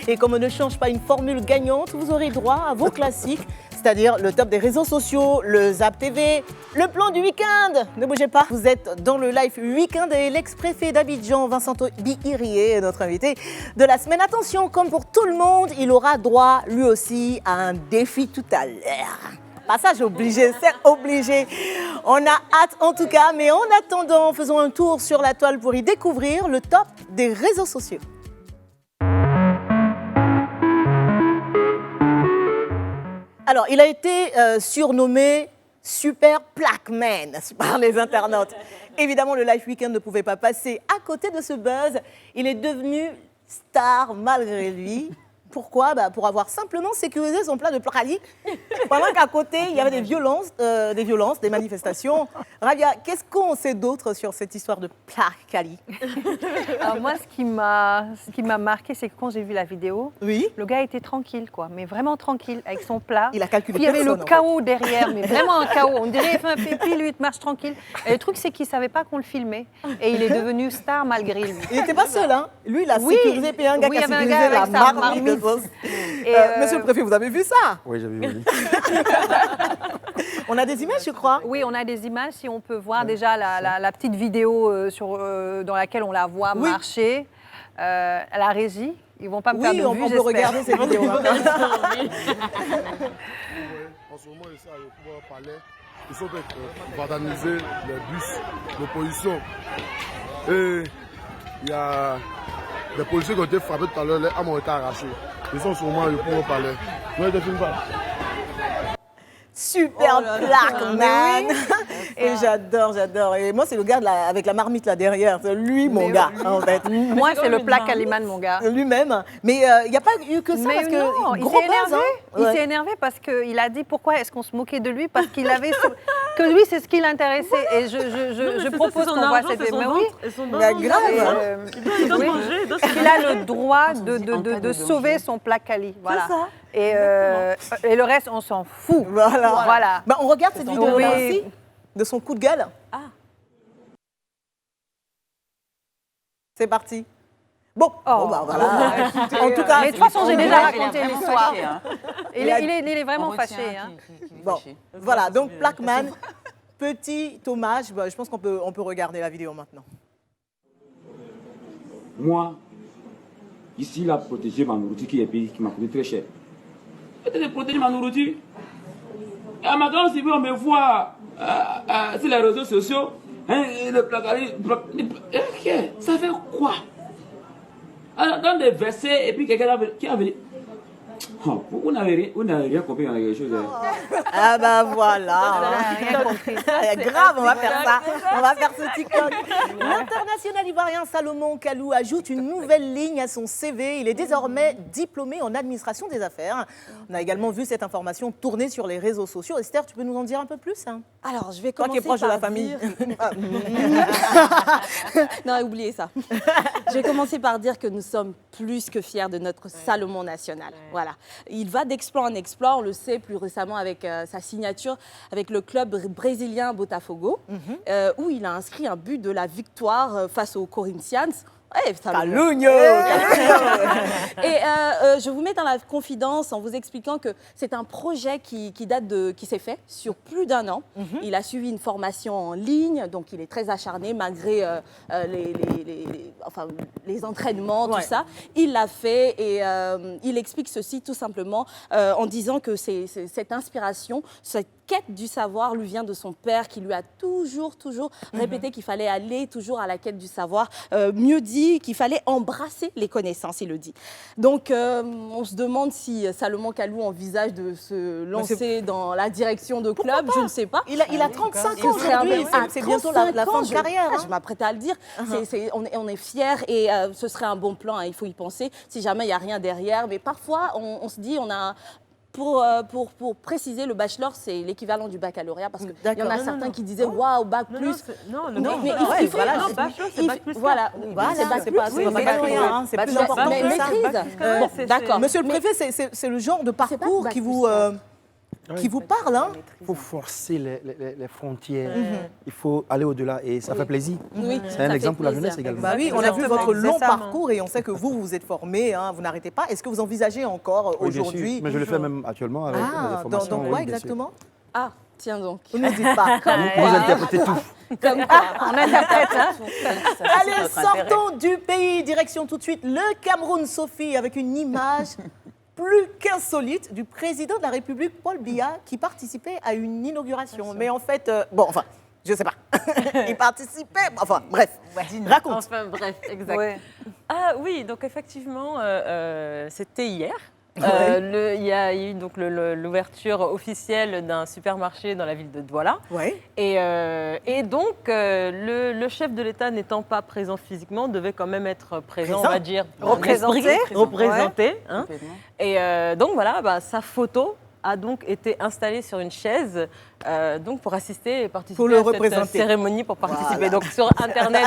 Et comme on ne change pas une formule gagnante, vous aurez droit à vos classiques, c'est-à-dire le top des réseaux sociaux, le Zap TV, le plan du week-end. Ne bougez pas, vous êtes dans le live week-end et l'ex-préfet d'Abidjan, Vincent Tobihiri, est notre invité de la semaine. Attention, comme pour tout le monde, il aura droit lui aussi à un défi tout à l'heure. Passage obligé, c'est obligé. On a hâte en tout cas, mais en attendant, faisons un tour sur la toile pour y découvrir le top des réseaux sociaux. Alors, il a été surnommé Super Plaqueman par les internautes. Évidemment, le Live Weekend ne pouvait pas passer à côté de ce buzz. Il est devenu star malgré lui. Pourquoi? Pour avoir simplement sécurisé son plat de plakali. Pendant qu'à côté, il y avait des violences, des manifestations. Rabia, qu'est-ce qu'on sait d'autre sur cette histoire de plakali? Alors moi, ce qui m'a marqué, c'est que quand j'ai vu la vidéo, le gars était tranquille, quoi, mais vraiment tranquille, avec son plat. Il a calculé. Puis il y avait le chaos derrière, mais vraiment un chaos. On dirait puis lui, il marche tranquille. Et le truc, c'est qu'il ne savait pas qu'on le filmait. Et il est devenu star malgré lui. Il n'était pas seul, hein? Lui, il a sécurisé, puis un gars qui a sécurisé la marmite de sauce. Monsieur le Préfet, vous avez vu ça? Oui, j'ai vu. On a des images, je crois. Oui, on a des images. Si on peut voir déjà la petite vidéo dans laquelle on la voit marcher. À la régie, ils ne vont pas me faire de vues, on peut regarder ces vidéos. En ce moment, ici, à Yopouba Palais, ils sont en train de vandaliser les bus d'opposition. Et il y a des policiers qui ont été frappés tout à l'heure, les armes ont été arrachées. Ils sont sûrement à Yopouba Palais. Non, ils ne filment pas. Super Plaqueman. Et j'adore. Et moi, c'est le gars avec la marmite là derrière. C'est lui, mon gars, en fait. Moi, c'est le plat Kaliman, mon gars. Lui-même. Mais il n'y a pas eu que ça. Mais parce non, que il gros s'est énervé. buzz, hein. Il s'est énervé parce qu'il a dit pourquoi est-ce qu'on se moquait de lui, parce qu'il avait que lui c'est ce qui l'intéressait. Et je propose qu'on voit cette mais oui. Grave. Il a le droit de sauver son plat Kali. Voilà. ça. Et le reste, on s'en fout. Voilà. Bah, on regarde cette vidéo-là aussi, de son coup de gueule. C'est parti. Bon, bah voilà. En tout cas, mais de toute façon, j'ai déjà raconté l'histoire. Hein. Il est vraiment fâché. Hein. Bon, voilà, donc Plaquemine, petit hommage. Bah, je pense qu'on peut regarder la vidéo maintenant. Moi, ici, il a protégé ma nourriture qui m'a coûté très cher. Peut-être protéger ma nourriture. Et à ma grande surprise, on me voit sur les réseaux sociaux, le placard. Ça fait quoi? Alors, dans des versets, et puis quelqu'un qui a venu. Oh, vous n'avez rien compris dans quelque chose. Ah bah voilà. Grave, on va faire ça. On va faire ce TikTok. L'international ivoirien Salomon Kalou ajoute une nouvelle ligne à son CV. Il est désormais diplômé en administration des affaires. On a également vu cette information tourner sur les réseaux sociaux. Esther, tu peux nous en dire un peu plus, hein? Alors, je vais Toi commencer qui es proche de la par famille. Non, oubliez ça. Je vais commencer par dire que nous sommes plus que fiers de notre Salomon national. Voilà. Il va d'exploit en exploit, on le sait plus récemment avec sa signature avec le club brésilien Botafogo, où il a inscrit un but de la victoire face aux Corinthians. Ouais, Calugno. Et je vous mets dans la confidence en vous expliquant que c'est un projet qui s'est fait sur plus d'1 an. Il a suivi une formation en ligne, donc il est très acharné malgré les entraînements, tout ça. Il l'a fait et il explique ceci tout simplement en disant que cette inspiration, cette quête du savoir lui vient de son père qui lui a toujours répété qu'il fallait aller toujours à la quête du savoir. Mieux dit, qu'il fallait embrasser les connaissances, il le dit. Donc, on se demande si Salomon Kalou envisage de se lancer dans la direction de club, je ne sais pas. Il a 35 ans aujourd'hui, c'est bientôt la fin de carrière. Je m'apprête à le dire. On est fiers et ce serait un bon plan, hein, il faut y penser, si jamais il n'y a rien derrière. Mais parfois, on se dit, on a... Pour préciser, le bachelor, c'est l'équivalent du baccalauréat parce qu'il y en a certains qui disaient waouh, bac plus. Mais il fait bachelor, c'est bac plus. Voilà, c'est bac plus. C'est baccalauréat, c'est plus important que ça. Maîtrise. D'accord. Monsieur le préfet, c'est le genre de parcours qui vous parle, hein? Il faut forcer les frontières. Il faut aller au-delà et ça fait plaisir. Oui, c'est un exemple pour la jeunesse également. Bah oui, on a vu votre long parcours et on sait que vous vous êtes formé, hein, vous n'arrêtez pas. Est-ce que vous envisagez encore aujourd'hui? Mais je le fais même actuellement avec des formations. Dans quoi exactement? Ah, tiens donc. Vous ne dites pas. Vous interprétez tout. Comme quoi, on interprète, hein? Allez, sortons du pays. Direction tout de suite le Cameroun, Sophie, avec une image plus qu'insolite du président de la République, Paul Biya, qui participait à une inauguration. Mais en fait, je ne sais pas. Il participait, bref, raconte. Enfin, bref, exact. Ouais. Ah oui, donc effectivement, c'était hier. Il y a eu donc l'ouverture officielle d'un supermarché dans la ville de Douala. Ouais. Et donc, le chef de l'État n'étant pas présent physiquement, devait quand même être présent, on va dire. Représenté. Hein. Et donc voilà, sa photo a donc été installée sur une chaise donc pour assister et participer à cette cérémonie, pour participer. Voilà. Donc sur Internet,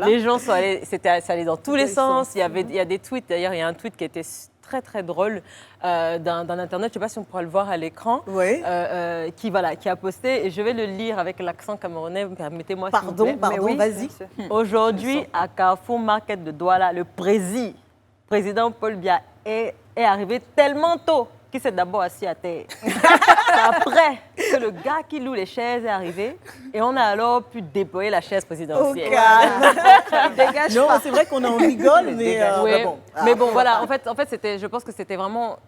les gens sont allés, ça allait dans tous les sens. Il y a des tweets, d'ailleurs il y a un tweet qui était très drôle d'un Internet, je ne sais pas si on pourra le voir à l'écran, qui a posté, et je vais le lire avec l'accent camerounais, permettez-moi s'il vous plaît. Pardon, vas-y. Aujourd'hui, à Carrefour Market de Douala, le président Paul Biya est arrivé tellement tôt qu'il s'est d'abord assis à terre. C'est après que le gars qui loue les chaises est arrivé et on a alors pu déployer la chaise présidentielle. Non, c'est vrai qu'on en rigole, mais mais bon, voilà. En fait, je pense que c'était vraiment...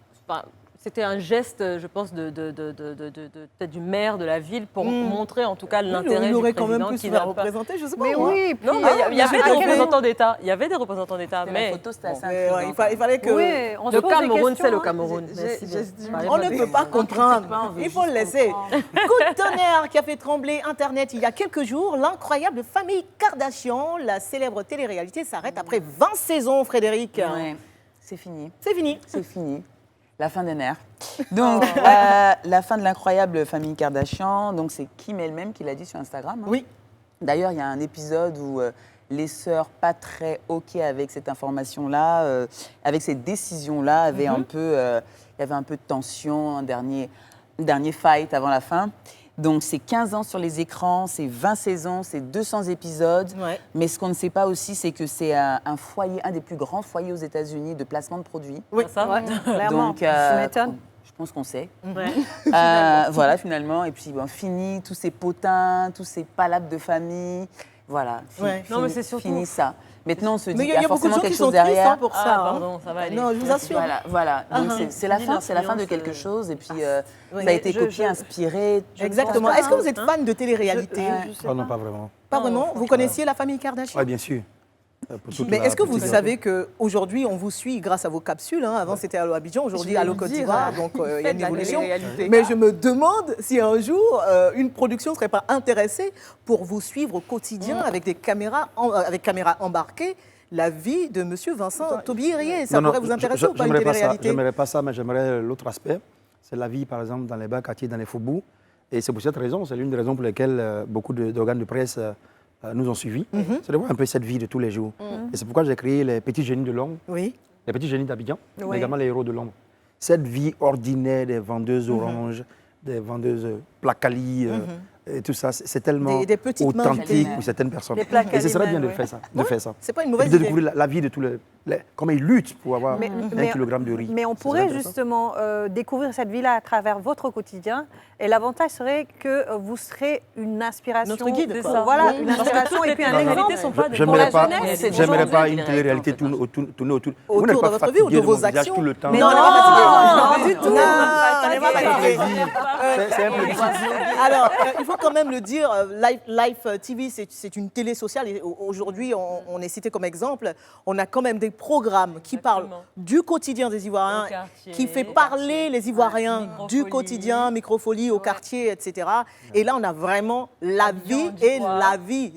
c'était un geste, je pense, peut-être du maire de la ville pour montrer en tout cas l'intérêt du président. Il aurait quand même pu se faire représenter, je ne sais pas. Mais oui, non, mais il y avait des représentants d'État. Il y avait des représentants d'État, mais... La photo, c'était assez il fallait que... Oui, le Cameroun, c'est le Cameroun. On ne peut pas comprendre. Il faut le laisser. Coup de tonnerre qui a fait trembler Internet il y a quelques jours. L'incroyable famille Kardashian, la célèbre télé-réalité, s'arrête après 20 saisons, Frédéric. Ouais. C'est fini. C'est fini. C'est fini. La fin des nerfs. Donc, la fin de l'incroyable famille Kardashian. Donc, c'est Kim elle-même qui l'a dit sur Instagram. Oui. D'ailleurs, il y a un épisode où les sœurs, pas très OK avec cette information-là, avec cette décision-là, il y avait un peu de tension, un dernier fight avant la fin. Donc, c'est 15 ans sur les écrans, c'est 20 saisons, c'est 200 épisodes. Ouais. Mais ce qu'on ne sait pas aussi, c'est que c'est un foyer, un des plus grands foyers aux États-Unis de placement de produits. Oui, ça va. Clairement. Donc, je pense qu'on sait. Ouais. Voilà, finalement. Et puis, fini tous ces potins, tous ces palabres de famille. Voilà, non, mais c'est surtout... fini ça. Maintenant, on se dit qu'il y a forcément quelque chose derrière. Pour ça, pardon, ça va aller. Non, je vous assure. Voilà. Donc, c'est la fin de quelque chose. Et puis, ça a été copié, inspiré. Exactement. Est-ce que vous êtes fan de télé-réalité? Non, pas vraiment. Pas vraiment? Vous connaissiez la famille Kardashian? Oui, bien sûr. Mais est-ce que vous savez qu'aujourd'hui, on vous suit grâce à vos capsules, hein? Avant, c'était Allo Abidjan, aujourd'hui, Allo Côte d'Ivoire. Donc, il y a une évolution. Mais je me demande si un jour, une production ne serait pas intéressée pour vous suivre au quotidien avec des caméras, avec caméras embarquées, la vie de M. Vincent Taubirier. Ça pourrait vous intéresser ou pas, une télé-réalité? Je n'aimerais pas ça, mais j'aimerais l'autre aspect. C'est la vie, par exemple, dans les bas quartiers, dans les faubourgs. Et c'est pour cette raison, c'est l'une des raisons pour lesquelles beaucoup d'organes de presse nous ont suivis. C'est de voir un peu cette vie de tous les jours. Et c'est pourquoi j'ai créé les Petits Génies de l'ombre, les Petits Génies d'Abidjan, mais également les Héros de l'ombre. Cette vie ordinaire des vendeuses oranges, des vendeuses placali, et tout ça, c'est tellement authentique pour certaines personnes. Et ce serait bien de faire ça. C'est pas une mauvaise idée. De découvrir la vie de tous comment ils luttent pour avoir un kilogramme de riz. Mais on pourrait justement découvrir cette vie-là à travers votre quotidien. Et l'avantage serait que vous serez une inspiration. Notre guide, c'est ça. Voilà, une inspiration et puis un exemple. J'aimerais pas une télé-réalité tourner autour. Autour de votre vie ou de vos actions tout le temps. Mais non, pas du tout. Alors, il faut quand même le dire, Life TV, c'est une télé sociale. Et aujourd'hui, on est cité comme exemple. On a quand même des programmes qui parlent du quotidien des Ivoiriens, qui fait parler les Ivoiriens du quotidien, Microfolie au quartier, etc. Et là, on a vraiment la vie et la vie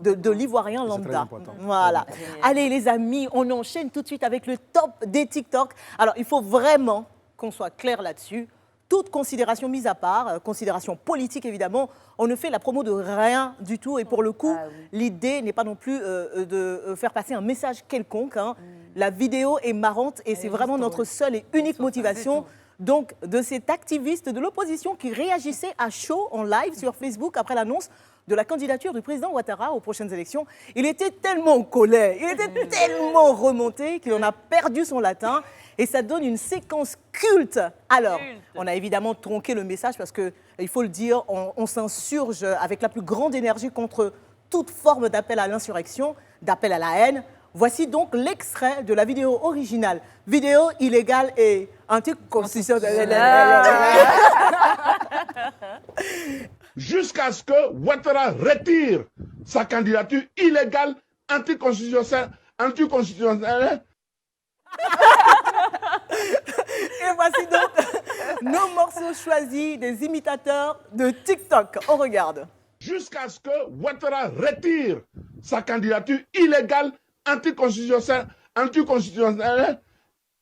de l'Ivoirien lambda. Voilà. Allez, les amis, on enchaîne tout de suite avec le top des TikTok. Alors, il faut vraiment qu'on soit clair là-dessus. Toute considération mise à part, considération politique évidemment, on ne fait la promo de rien du tout. Et pour le coup, l'idée n'est pas non plus de faire passer un message quelconque. Hein. La vidéo est marrante et c'est vraiment notre seule et unique motivation. Donc, de cet activiste de l'opposition qui réagissait à chaud en live sur Facebook après l'annonce de la candidature du président Ouattara aux prochaines élections. Il était tellement en colère, il était tellement remonté qu'il en a perdu son latin. Et ça donne une séquence culte. Alors, on a évidemment tronqué le message parce qu'il faut le dire, on s'insurge avec la plus grande énergie contre toute forme d'appel à l'insurrection, d'appel à la haine. Voici donc l'extrait de la vidéo originale. Vidéo illégale et anticonstitutionnelle. Jusqu'à ce que Ouattara retire sa candidature illégale, anticonstitutionnelle. Et voici donc nos morceaux choisis des imitateurs de TikTok. On regarde. Jusqu'à ce que Ouattara retire sa candidature illégale, anticonstitutionnelle.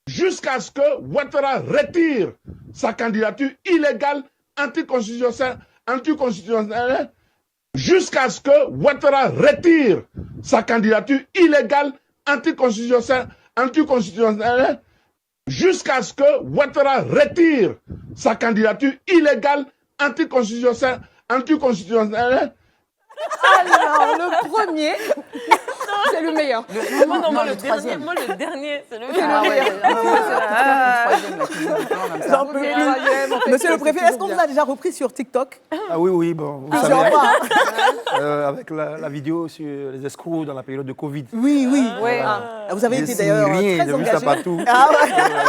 Jusqu'à ce que Ouattara retire sa candidature illégale, anticonstitutionnelle. Jusqu'à ce que Ouattara retire sa candidature illégale, anticonstitutionnelle. Jusqu'à ce que Ouattara retire sa candidature illégale, anticonstitutionnelle. Alors, le premier... C'est le meilleur. Moi, le troisième. dernier, c'est le Ah ouais, moi, c'est le troisième, là, qui dit J'en peux plus. Monsieur le préfet, est-ce qu'on vous a déjà repris sur TikTok? Ah oui, bon, vous J'en savez, vois. avec la vidéo sur les escrocs dans la période de Covid. Oui. Voilà. Vous avez J'ai été signé d'ailleurs rien, très j'ai vu ça engagé. partout. Ah ouais.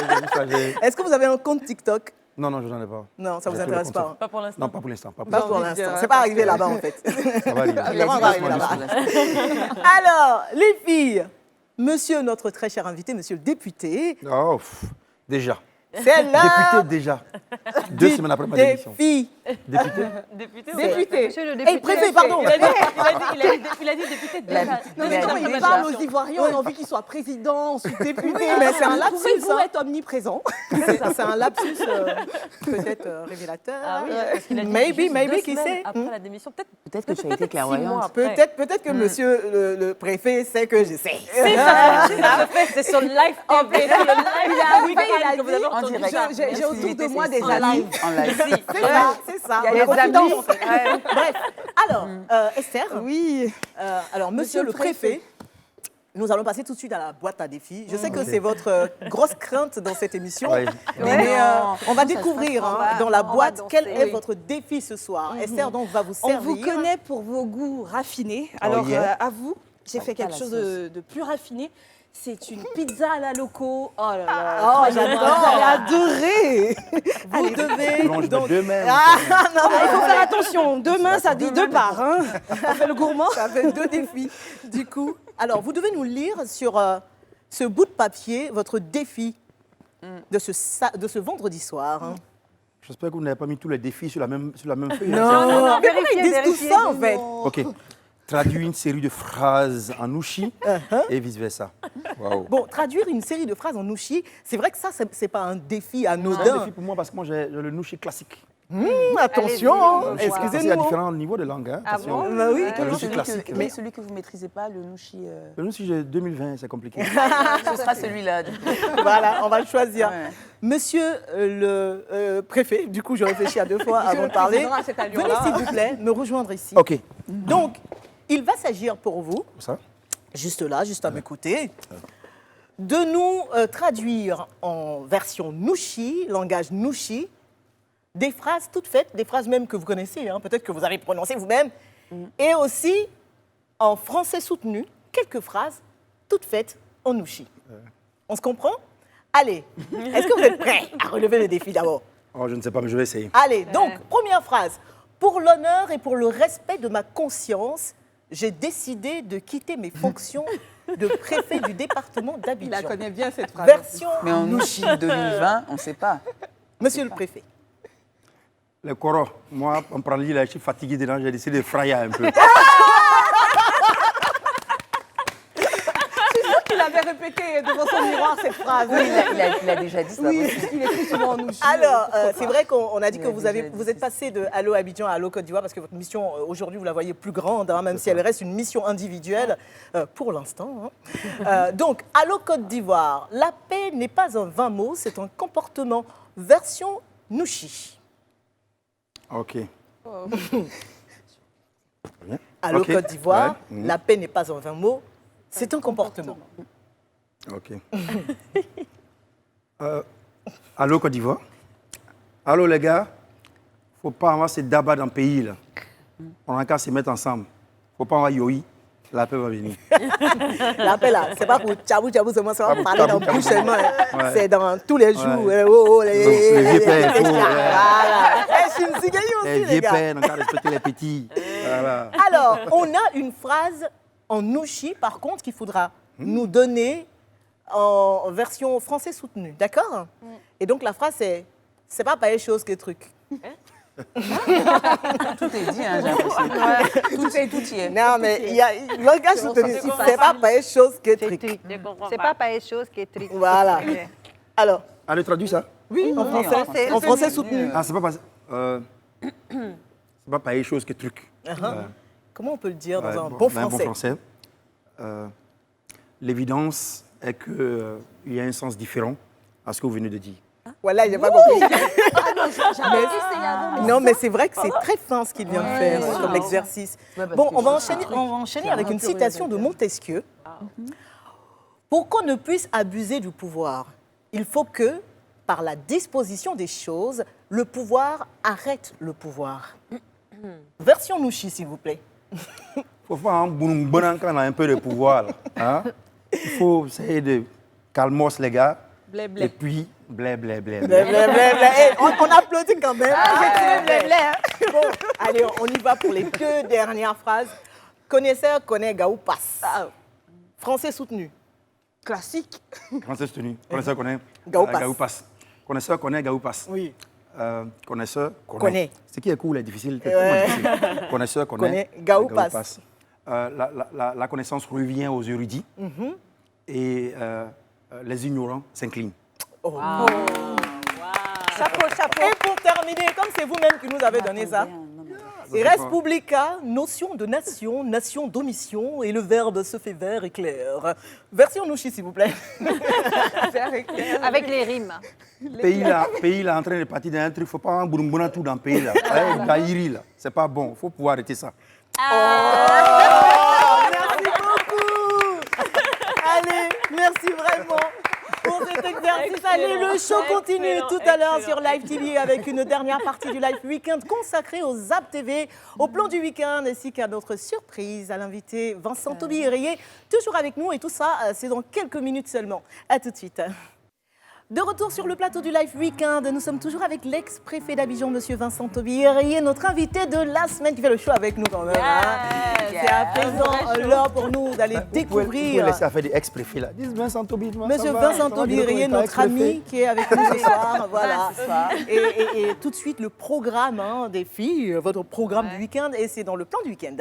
J'ai vu ça, Est-ce que vous avez un compte TikTok? Non, je n'en ai pas. Non, ça vous J'ai fait intéresse le pas. compte. Pas pour l'instant. Non, pas pour l'instant. Pas pour l'instant. C'est pas arrivé là-bas en fait. Ça va arriver. Évidemment, on va arriver là-bas. Alors, les filles, monsieur, notre très cher invité, monsieur le député, Oh, déjà. c'est là. Député déjà. 2 semaines après ma démission. Défi. Député. Député. Monsieur le Et député. préfet, pardon. Il a dit député de Non, Il a non, dit il déjà. parle aux Ivoiriens, on a envie qu'il soit président, ensuite député. mais c'est un lapsus, Pouvez-vous hein. être omniprésent? C'est un lapsus peut-être révélateur. Ah oui, parce qu'il a dit Maybe, juste maybe, 2 qui semaines sait. après la démission, peut-être. Peut-être que tu as été 6 mois clairvoyante. après. Peut-être que monsieur le préfet sait que je sais. C'est ça, c'est sur le live update. Il est arrivé, il a que vous avez dit, En entendu. direct. j'ai autour de moi des En amis. live. En live. C'est ça. Il y a des amis. Bref, alors, Esther, Oui. alors monsieur le préfet, nous allons passer tout de suite à la boîte à défis. Je sais que c'est votre grosse crainte dans cette émission, Ouais. mais Non. on va découvrir dans la on va boîte danser. quel est votre défi ce soir. Esther donc va vous On servir. vous connaît pour vos goûts raffinés. Alors, yeah. à vous, j'ai fait quelque chose de plus raffiné. C'est une pizza à la loco. Oh là là. Oh, j'adore. Vous allez adorer. Vous devez Plonge donc... de même. Ah, non, Il faut faire attention. Demain, ça dit 2 parts. Hein. On fait le gourmand. ça fait 2 défis. Du coup, alors vous devez nous lire sur ce bout de papier votre défi de ce vendredi soir. hein. J'espère que vous n'avez pas mis tous les défis sur la même feuille. Non, mais comment ils disent tout vérifiez, ça en fait? Ok. Traduire une série de phrases en ouchi et vice-versa. Waouh. Bon, traduire une série de phrases en nouchi, c'est vrai que ça, c'est pas un défi C'est un anodin. défi pour moi parce que moi j'ai le nouchi classique. Attention, Allez-y, on veut voir. Il y a excusez-nous. différents niveaux de langue. Hein. Ah Attention. bon Bah oui. Le nouchi classique. Quel est celui que vous ne maîtrisez pas, le nouchi Le nouchi 2020, c'est compliqué. Ce sera celui-là. du coup. Voilà, on va le choisir. Ouais. Monsieur le préfet, du coup je réfléchis à 2 fois avant de parler. président à cette allure-là. Venez s'il vous plaît me rejoindre ici. Ok. Donc, il va s'agir pour vous, Ça. juste là, juste à mes côtés, de nous traduire en version nouchi, langage nouchi, des phrases toutes faites, des phrases même que vous connaissez, hein, peut-être que vous avez prononcées vous-même, et aussi en français soutenu, quelques phrases toutes faites en nouchi. On se comprend? Allez, est-ce que vous êtes prêts à relever le défi d'abord? Oh, je ne sais pas, mais je vais essayer. Allez, donc, première phrase. Pour l'honneur et pour le respect de ma conscience, j'ai décidé de quitter mes fonctions de préfet du département Il d'Abidjan. la connaît bien, cette phrase. Version Mais en nouchi 2020, on ne sait pas. Monsieur le préfet. Le coro, moi, en parlant, je suis fatigué dedans, j'ai décidé de frayer un peu. Il avait répété devant son miroir cette phrase. Oui, il a déjà dit ça. Oui, puisqu'il écrit souvent en nouchi. Alors, c'est vrai qu'on a dit que a vous déjà dit êtes passé de Allo Abidjan à Allo Côte d'Ivoire parce que votre mission aujourd'hui, vous la voyez plus grande, hein, même si elle reste une mission individuelle pour l'instant. hein. Donc, Allo Côte d'Ivoire, la paix n'est pas un vain mot, c'est un comportement version nouchi. Ok. Bien. Allo Ok. Côte d'Ivoire, Ouais. la paix n'est pas un vain mot, c'est un comportement. Ok. Allô Côte d'Ivoire. Allô les gars. Faut pas avoir ces débats dans le pays là. On a qu'à se mettre ensemble. Faut pas avoir yoï. La paix va venir. La paix là, c'est pas pour tchabou tchabou seulement, ça va Tchabou, parler dans tchabou, bouche seulement. hein. Ouais. C'est dans tous les jours. Ouais. Les vieux pères, il faut, Voilà. Je suis une cigaille aussi, Les les vieux gars. pères, on a qu'à respecter les petits. Voilà. Alors, on a une phrase en nouchi, par contre, qu'il faudra nous donner en version français soutenu, d'accord? Et donc, la phrase, c'est pas pareil chose que truc. Tout est dit, hein, j'ai l'impression. Tout y est. Non, mais il y a le langage soutenu, c'est pas pareil chose que truc. C'est pas pareil chose qui est trick. Voilà. Alors, Allez, traduis ça. oui, en Oui, français, en français soutenu. Ah, c'est pas pareil chose que truc. Comment on peut le dire dans Ouais, un bon français? L'évidence est qu'il y a un sens différent à ce que vous venez de dire. Voilà, j'ai pas compris. J'avais essayé avant, mais Non, mais c'est vrai que c'est très fin ce qu'il vient de faire comme exercice. Bon, on va enchaîner avec une citation de Montesquieu. Pour qu'on ne puisse abuser du pouvoir, il faut que, par la disposition des choses, le pouvoir arrête le pouvoir. Version Nouchi, s'il vous plaît. Il faut faire un bon quand on a un peu de pouvoir. Hein? Il faut essayer de calmer les gars. Blé, blé. Et puis, blé. Blé, blé, blé. Hey, on applaudit quand même. Bon, allez, on y va pour les 2 dernières phrases. Connaisseur connaît, Gaou passe. Français soutenu. Classique. Français soutenu. Connaisseur connaît. Gaou passe. Gaou passe. Connaisseur connaît, Gaou passe. Oui. Connaisseur Connaît. Ce qui est cool est difficile. Connaisseur connaît. Gaou passe. La connaissance revient aux érudits et les ignorants s'inclinent. Oh. Wow. Chapeau, chapeau. Et pour terminer, comme c'est vous-même qui nous avez donné ça, Respublica, notion de nation, nation d'omission, et le verbe se fait vert et clair. Version Nouchi, s'il vous plaît. Avec les rimes. Pays là en train de partir d'un truc, il ne faut pas un bourumbouna tout dans le pays là. Gaïri là, c'est pas bon, il faut pouvoir arrêter ça. Merci beaucoup. Allez, merci vraiment pour cet exercice. Allez, le show continue tout à l'heure sur Live TV avec une dernière partie du Live Weekend consacrée aux Zap TV, au plan du week-end ainsi qu'à notre surprise à l'invité Vincent Taubira-Rayé, toujours avec nous et tout ça, c'est dans quelques minutes seulement. À tout de suite. De retour sur le plateau du Live Weekend, nous sommes toujours avec l'ex-préfet d'Abidjan, monsieur Vincent Taubira-Rayé, notre invité de la semaine qui fait le show avec nous quand même. C'est à présent l'heure pour nous d'aller découvrir. Vous pouvez laisser faire des ex-préfets là. Dis Vincent Taubira. Monsieur Vincent Taubira-Rayé, notre ami qui est avec nous ce soir. Voilà. Et tout de suite le programme des filles, votre programme du week-end, et c'est dans le plan du week-end.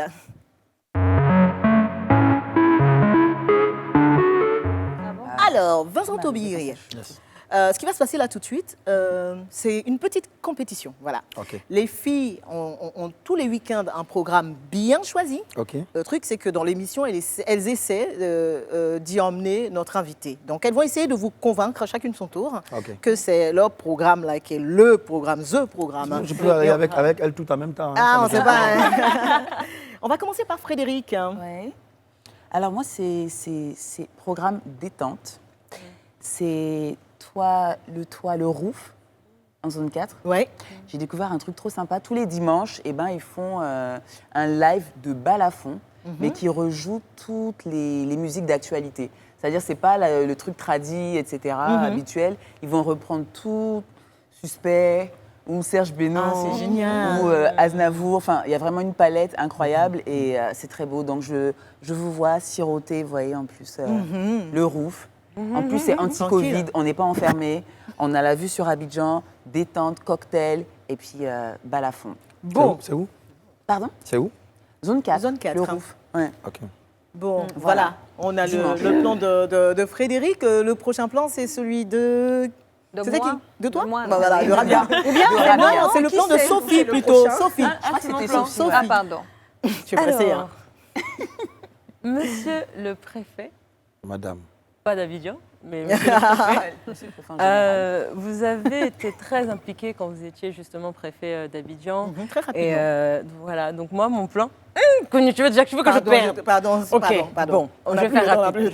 Alors, Vincent Taubira-Rayé. Ce qui va se passer là tout de suite, c'est une petite compétition. Voilà. Okay. Les filles ont tous les week-ends un programme bien choisi. Okay. Le truc, c'est que dans l'émission, elles essaient d'y emmener notre invité. Donc, elles vont essayer de vous convaincre, chacune son tour, que c'est leur programme là, qui est le programme, the programme. Je peux aller avec elle tout en même temps. Ah, on ne sait pas. On va commencer par Frédéric. Ouais. Alors moi, c'est programme détente. C'est le roof en zone 4. Ouais. J'ai découvert un truc trop sympa. Tous les dimanches, ils font un live de balafon, mais qui rejoue toutes les musiques d'actualité. C'est-à-dire, c'est pas le truc tradi, etc., habituel. Ils vont reprendre tout, Suspect, ou Serge Benoît, c'est génial. ou Aznavour. Enfin, il y a vraiment une palette incroyable et c'est très beau. Donc, je vous vois siroter, vous voyez, en plus, le roof. En plus, c'est anti-Covid, on n'est pas enfermé. On a la vue sur Abidjan, détente, cocktail et puis balafon. Bon. C'est où? Pardon? C'est où? Zone 4. Zone 4. Le roof. Ouais. Ok. Bon, voilà. On a le plan de Frédéric. Le prochain plan, c'est celui de... De moi. Qui? De toi? De moi. Voilà, de Rabia. Ou bien, Non, c'est le plan de Sophie plutôt. Sophie. Je crois que c'était Sophie. Ah, pardon. Tu es pressée, hein? Monsieur le préfet, Madame. pas d'Abidjan, mais monsieur le préfet, vous avez été très impliqué quand vous étiez justement préfet d'Abidjan. Très rapidement. Et voilà, donc moi, mon plan... Connu, tu veux dire que je veux que je perde? Pardon. Bon, je vais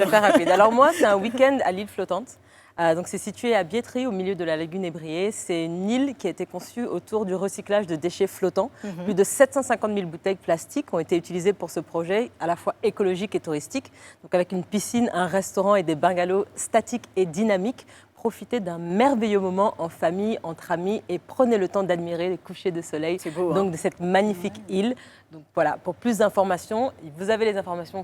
faire rapide. Alors moi, c'est un week-end à l'île flottante. Donc c'est situé à Biétry, au milieu de la lagune Ébriée. C'est une île qui a été conçue autour du recyclage de déchets flottants. Plus de 750 000 bouteilles plastiques ont été utilisées pour ce projet, à la fois écologique et touristique. Donc avec une piscine, un restaurant et des bungalows statiques et dynamiques. Profitez d'un merveilleux moment en famille, entre amis et prenez le temps d'admirer les couchers de soleil de cette magnifique île. Donc voilà, pour plus d'informations, vous avez les informations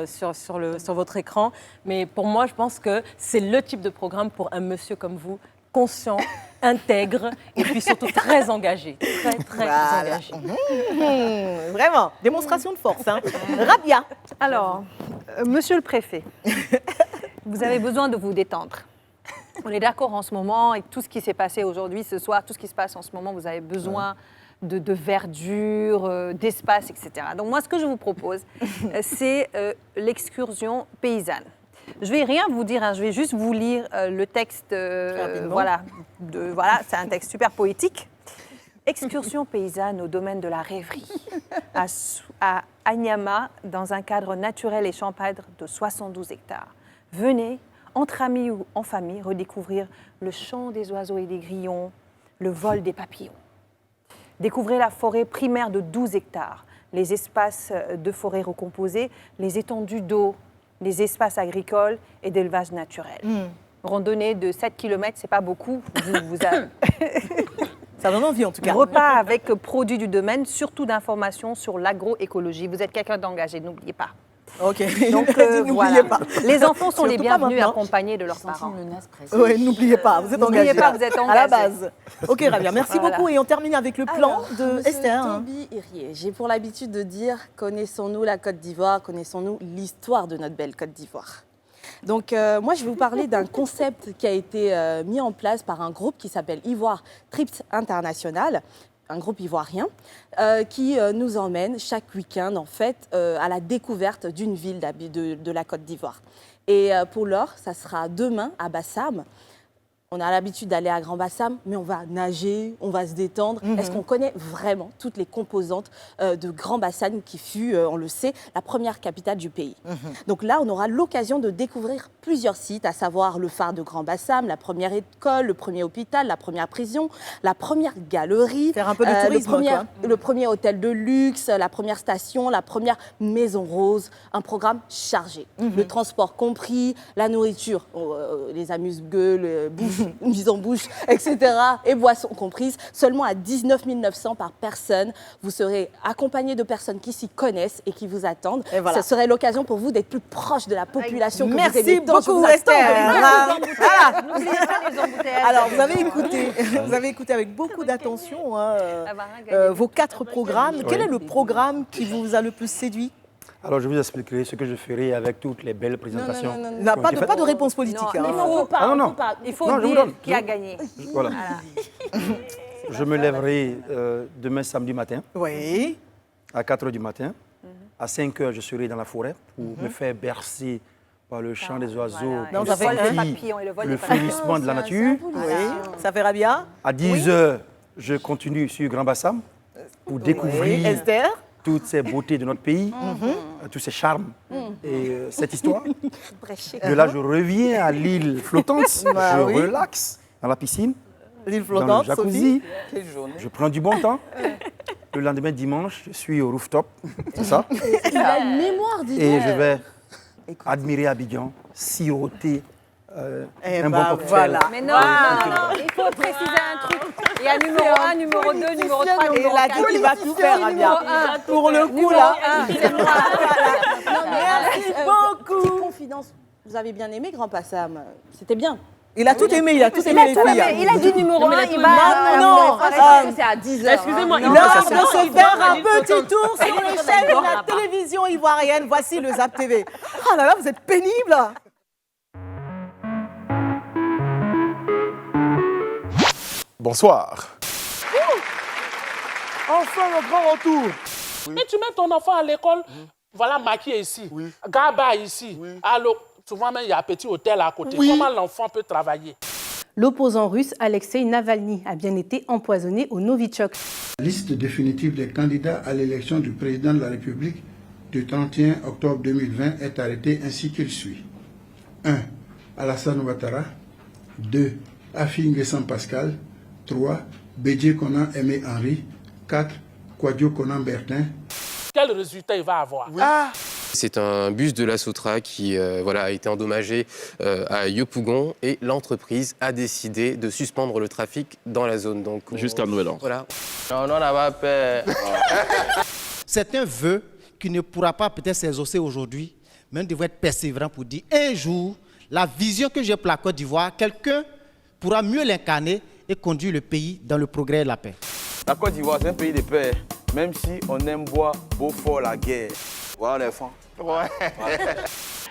sur votre écran. Mais pour moi, je pense que c'est le type de programme pour un monsieur comme vous, conscient, intègre et puis surtout très engagé. Très engagé. Vraiment, démonstration de force. Hein. Rabia. Alors, monsieur le préfet, vous avez besoin de vous détendre. On est d'accord en ce moment, avec tout ce qui s'est passé aujourd'hui, ce soir, tout ce qui se passe en ce moment, vous avez besoin de verdure, d'espace, etc. Donc moi, ce que je vous propose, c'est l'excursion paysanne. Je ne vais rien vous dire, je vais juste vous lire le texte. Voilà, c'est un texte super poétique. Excursion paysanne au domaine de la rêverie, à Anyama, dans un cadre naturel et champêtre de 72 hectares. Venez, entre amis ou en famille, redécouvrir le chant des oiseaux et des grillons, le vol des papillons. Découvrez la forêt primaire de 12 hectares, les espaces de forêt recomposés, les étendues d'eau, les espaces agricoles et d'élevage naturel. Randonnée de 7 km, c'est pas beaucoup. Ça donne envie en tout cas. Repas avec produits du domaine, surtout d'informations sur l'agroécologie. Vous êtes quelqu'un d'engagé, n'oubliez pas. Ok. Donc n'oubliez pas. Les enfants sont les Surtout pas bienvenus maintenant. accompagnés de leurs parents. Oui, n'oubliez pas, vous êtes engagés. N'oubliez pas, vous êtes engagés. À la base. Ok, Rabia, merci Voilà. beaucoup. Et on termine avec le plan de Monsieur Esther. Toby Irié, j'ai pour l'habitude de dire, connaissons-nous la Côte d'Ivoire, connaissons-nous l'histoire de notre belle Côte d'Ivoire. Donc moi, je vais vous parler d'un concept qui a été mis en place par un groupe qui s'appelle Ivoire Trips International, un groupe ivoirien, qui nous emmène chaque week-end en fait à la découverte d'une ville de la Côte d'Ivoire. Et pour l'heure, ça sera demain à Bassam. On a l'habitude d'aller à Grand Bassam, mais on va nager, on va se détendre. Est-ce qu'on connaît vraiment toutes les composantes de Grand Bassam qui fut, on le sait, la première capitale du pays? Donc là, on aura l'occasion de découvrir plusieurs sites, à savoir le phare de Grand Bassam, la première école, le premier hôpital, la première prison, la première galerie, Faire un peu de tourisme, le premier hôtel de luxe, la première station, la première maison rose. Un programme chargé. Le transport compris, la nourriture, les amuse-gueules, mise en bouche, etc. et boissons comprises, seulement à 19 900 par personne. Vous serez accompagné de personnes qui s'y connaissent et qui vous attendent. Et voilà. Ce serait l'occasion pour vous d'être plus proche de la population que vous Merci aimez tant. Je beaucoup, vous attends. Esther. N'oubliez pas les embouteillages. Alors, vous avez écouté avec beaucoup d'attention vos 4 programmes. Quel est le programme qui vous a le plus séduit? Alors, je vous expliquerai ce que je ferai avec toutes les belles présentations. Non, pas de réponse politique. Non, hein. il faut Non, je vous dire donne. qui a gagné. Voilà. Je me lèverai demain samedi matin Oui. à 4 h du matin. À 5 h, je serai dans la forêt pour me faire bercer par le chant des oiseaux, Donc, pour ça fait sentir papillons et le vol des le papillons. frémissement de la nature. Oui. Ça fait Rabia. À 10 h, je continue sur Grand Bassam pour découvrir Esther. toutes ces beautés de notre pays, tous ces charmes et cette histoire. De là, je reviens à l'île flottante, je relaxe dans la piscine, L'île dans le flottante, jacuzzi, Sophie. je prends du bon temps. Le lendemain, dimanche, je suis au rooftop, c'est ça. Il a une mémoire, dis Et donc. je vais admirer Abidjan, siroter Eh un ben, bon cocktail. voilà. Mais non, il faut préciser un truc. Il y a numéro 1, numéro 2, numéro 3, Il numéro a 4. dit qu'il va tout faire, Rabia. Pour le coup, là. Merci beaucoup. Petite confidence. Vous avez bien aimé Grand Bassam? C'était bien. Il a tout aimé, il a tout aimé les filles. Il a dit numéro 1, il Non, va... C'est à 10 h. Excusez-moi, L'heure de se faire un petit tour sur les chaînes de la télévision ivoirienne. Voici le Zap TV. Oh là là, vous êtes pénible. Bonsoir. Enfin, le grand retour. Mais tu mets ton enfant à l'école, voilà maquillé ici, Gaba ici. Alors, souvent même il y a un petit hôtel à côté. Comment l'enfant peut travailler? L'opposant russe Alexei Navalny a bien été empoisonné au Novichok. La liste définitive des candidats à l'élection du président de la République du 31 octobre 2020 est arrêtée ainsi qu'il suit. 1. Alassane Ouattara. 2. Afi Nguessan Pascal. 3. Bédié Konan Aimé Henri. 4. Kouadio Konan Bertin. Quel résultat il va avoir? C'est un bus de la Sotra qui a été endommagé à Yopougon et l'entreprise a décidé de suspendre le trafic dans la zone. Jusqu'à nouvel an. Voilà. Non, on n'a pas peur. C'est un vœu qui ne pourra pas peut-être s'exaucer aujourd'hui, mais on devrait être persévérant pour dire un jour, la vision que j'ai pour la Côte d'Ivoire, quelqu'un pourra mieux l'incarner et conduire le pays dans le progrès et la paix. La Côte d'Ivoire, c'est un pays de paix, même si on aime boire Beaufort la guerre. Voilà les enfants. Ouais.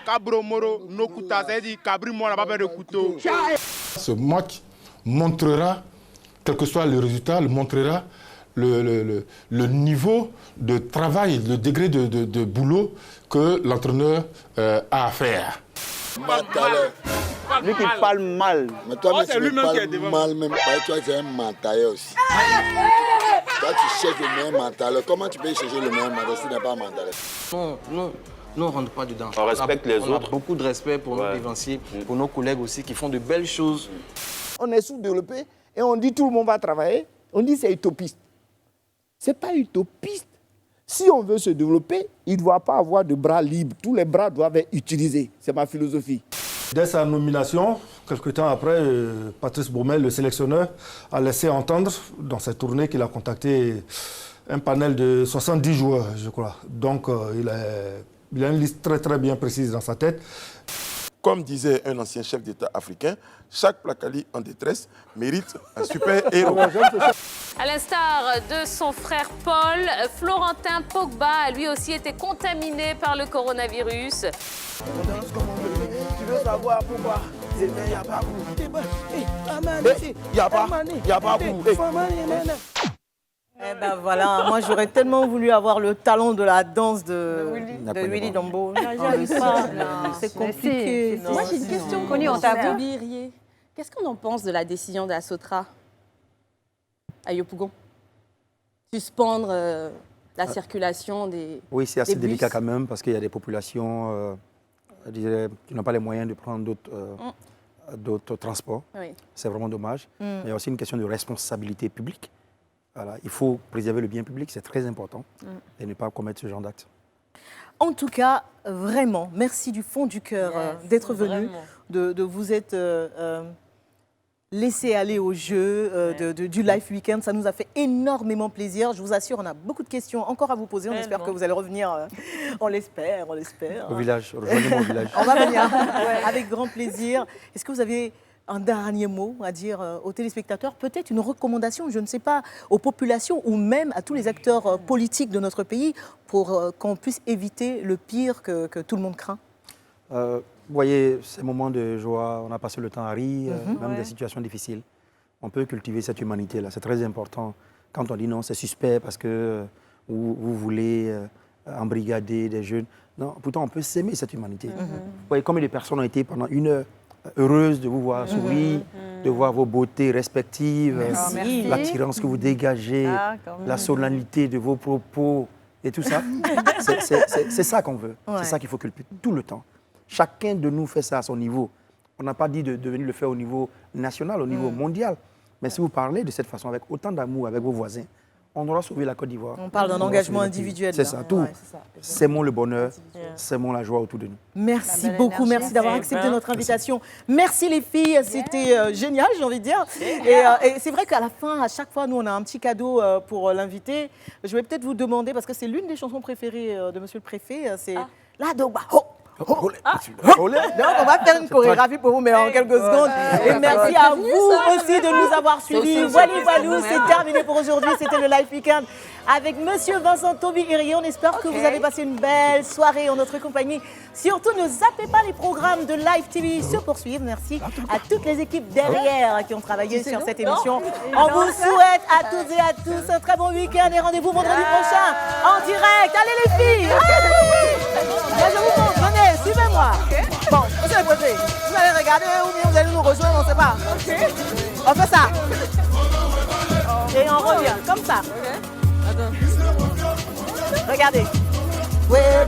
Cabro Moro, Nokuta, ça veut dire Cabri Moro, n'a pas de couteau. Ce match montrera, quel que soit le résultat, montrera le niveau de travail, le degré de boulot que l'entraîneur a à faire. Lui qui parle mal. Mais toi, tu parles mal, même pas. Toi, c'est un mental aussi. Quand tu cherches le meilleur mental, comment tu peux chercher le meilleur mental si tu n'es pas mental? Non, on ne rentre pas dedans. On respecte les autres. On a beaucoup de respect pour nos dévanciers, pour nos collègues aussi qui font de belles choses. On est sous-développé et on dit tout le monde va travailler. On dit c'est utopiste. Ce n'est pas utopiste. Si on veut se développer, il ne doit pas avoir de bras libres. Tous les bras doivent être utilisés. C'est ma philosophie. Dès sa nomination, quelque temps après, Patrice Baumel, le sélectionneur, a laissé entendre dans cette tournée qu'il a contacté un panel de 70 joueurs, je crois. Donc, il a une liste très très bien précise dans sa tête. Comme disait un ancien chef d'État africain, chaque Plakali en détresse mérite un super héros. À l'instar de son frère Paul, Florentin Pogba a lui aussi été contaminé par le coronavirus. Tu veux savoir pourquoi? Il n'y a pas Eh ben voilà, moi j'aurais tellement voulu avoir le talent de la danse de Willy Dombo. J'arrive pas, c'est compliqué. Moi j'ai une question. Qu'est-ce qu'on en pense de la décision de la Sotra à Yopougon? Suspendre la circulation des Oui, c'est assez des délicat bus. quand même parce qu'il y a des populations qui n'ont pas les moyens de prendre d'autres transports. Oui. C'est vraiment dommage. Mais il y a aussi une question de responsabilité publique. Voilà, il faut préserver le bien public, c'est très important, et ne pas commettre ce genre d'acte. En tout cas, vraiment, merci du fond du cœur d'être venu, de vous être laissé aller au jeu du Life Weekend. Ça nous a fait énormément plaisir. Je vous assure, on a beaucoup de questions encore à vous poser. On espère que vous allez revenir. On l'espère. Au village, rejoignez-moi au village. On va venir avec grand plaisir. Est-ce que vous avez un dernier mot à dire aux téléspectateurs, peut-être une recommandation, je ne sais pas, aux populations ou même à tous les acteurs politiques de notre pays pour qu'on puisse éviter le pire que tout le monde craint? Vous voyez, ces moments de joie, on a passé le temps à rire, même des situations difficiles. On peut cultiver cette humanité-là, c'est très important. Quand on dit non, c'est suspect parce que vous voulez embrigader des jeunes. Non, pourtant, on peut s'aimer cette humanité. Vous voyez, combien de personnes ont été pendant une heure heureuse de vous voir sourire, de voir vos beautés respectives, l'attirance que vous dégagez, la solennité de vos propos et tout ça. C'est ça qu'on veut. C'est ça qu'il faut cultiver tout le temps. Chacun de nous fait ça à son niveau. On n'a pas dit de venir le faire au niveau national, au niveau mondial. Mais si vous parlez de cette façon, avec autant d'amour avec vos voisins, on aura sauvé la Côte d'Ivoire. On parle d'un engagement individuel. C'est ça, tout. Sémons le bonheur, sémons la joie autour de nous. Merci beaucoup, merci d'avoir accepté notre invitation. Merci les filles, c'était génial, j'ai envie de dire. Et c'est vrai qu'à la fin, à chaque fois, nous, on a un petit cadeau pour l'invité. Je vais peut-être vous demander, parce que c'est l'une des chansons préférées de Monsieur le Préfet, c'est La Dogba. Donc, on va faire une chorégraphie pour vous, mais en quelques secondes. Et merci à vous aussi de nous avoir suivis. Voilà, c'est terminé pour aujourd'hui. C'était le Life Weekend avec Monsieur Vincent Toby-Irié. On espère que vous avez passé une belle soirée en notre compagnie. Surtout, ne zappez pas les programmes de Live TV se poursuivent. Merci à toutes les équipes derrière qui ont travaillé sur cette émission. On vous souhaite à toutes et à tous un très bon week-end et rendez-vous vendredi prochain en direct. Allez les filles, Là, je vous montre, venez, suivez-moi. Bon, monsieur le préfet, vous allez regarder ou bien vous allez nous rejoindre, on ne sait pas. On fait ça. Et on revient, comme ça. Regardez. Voilà.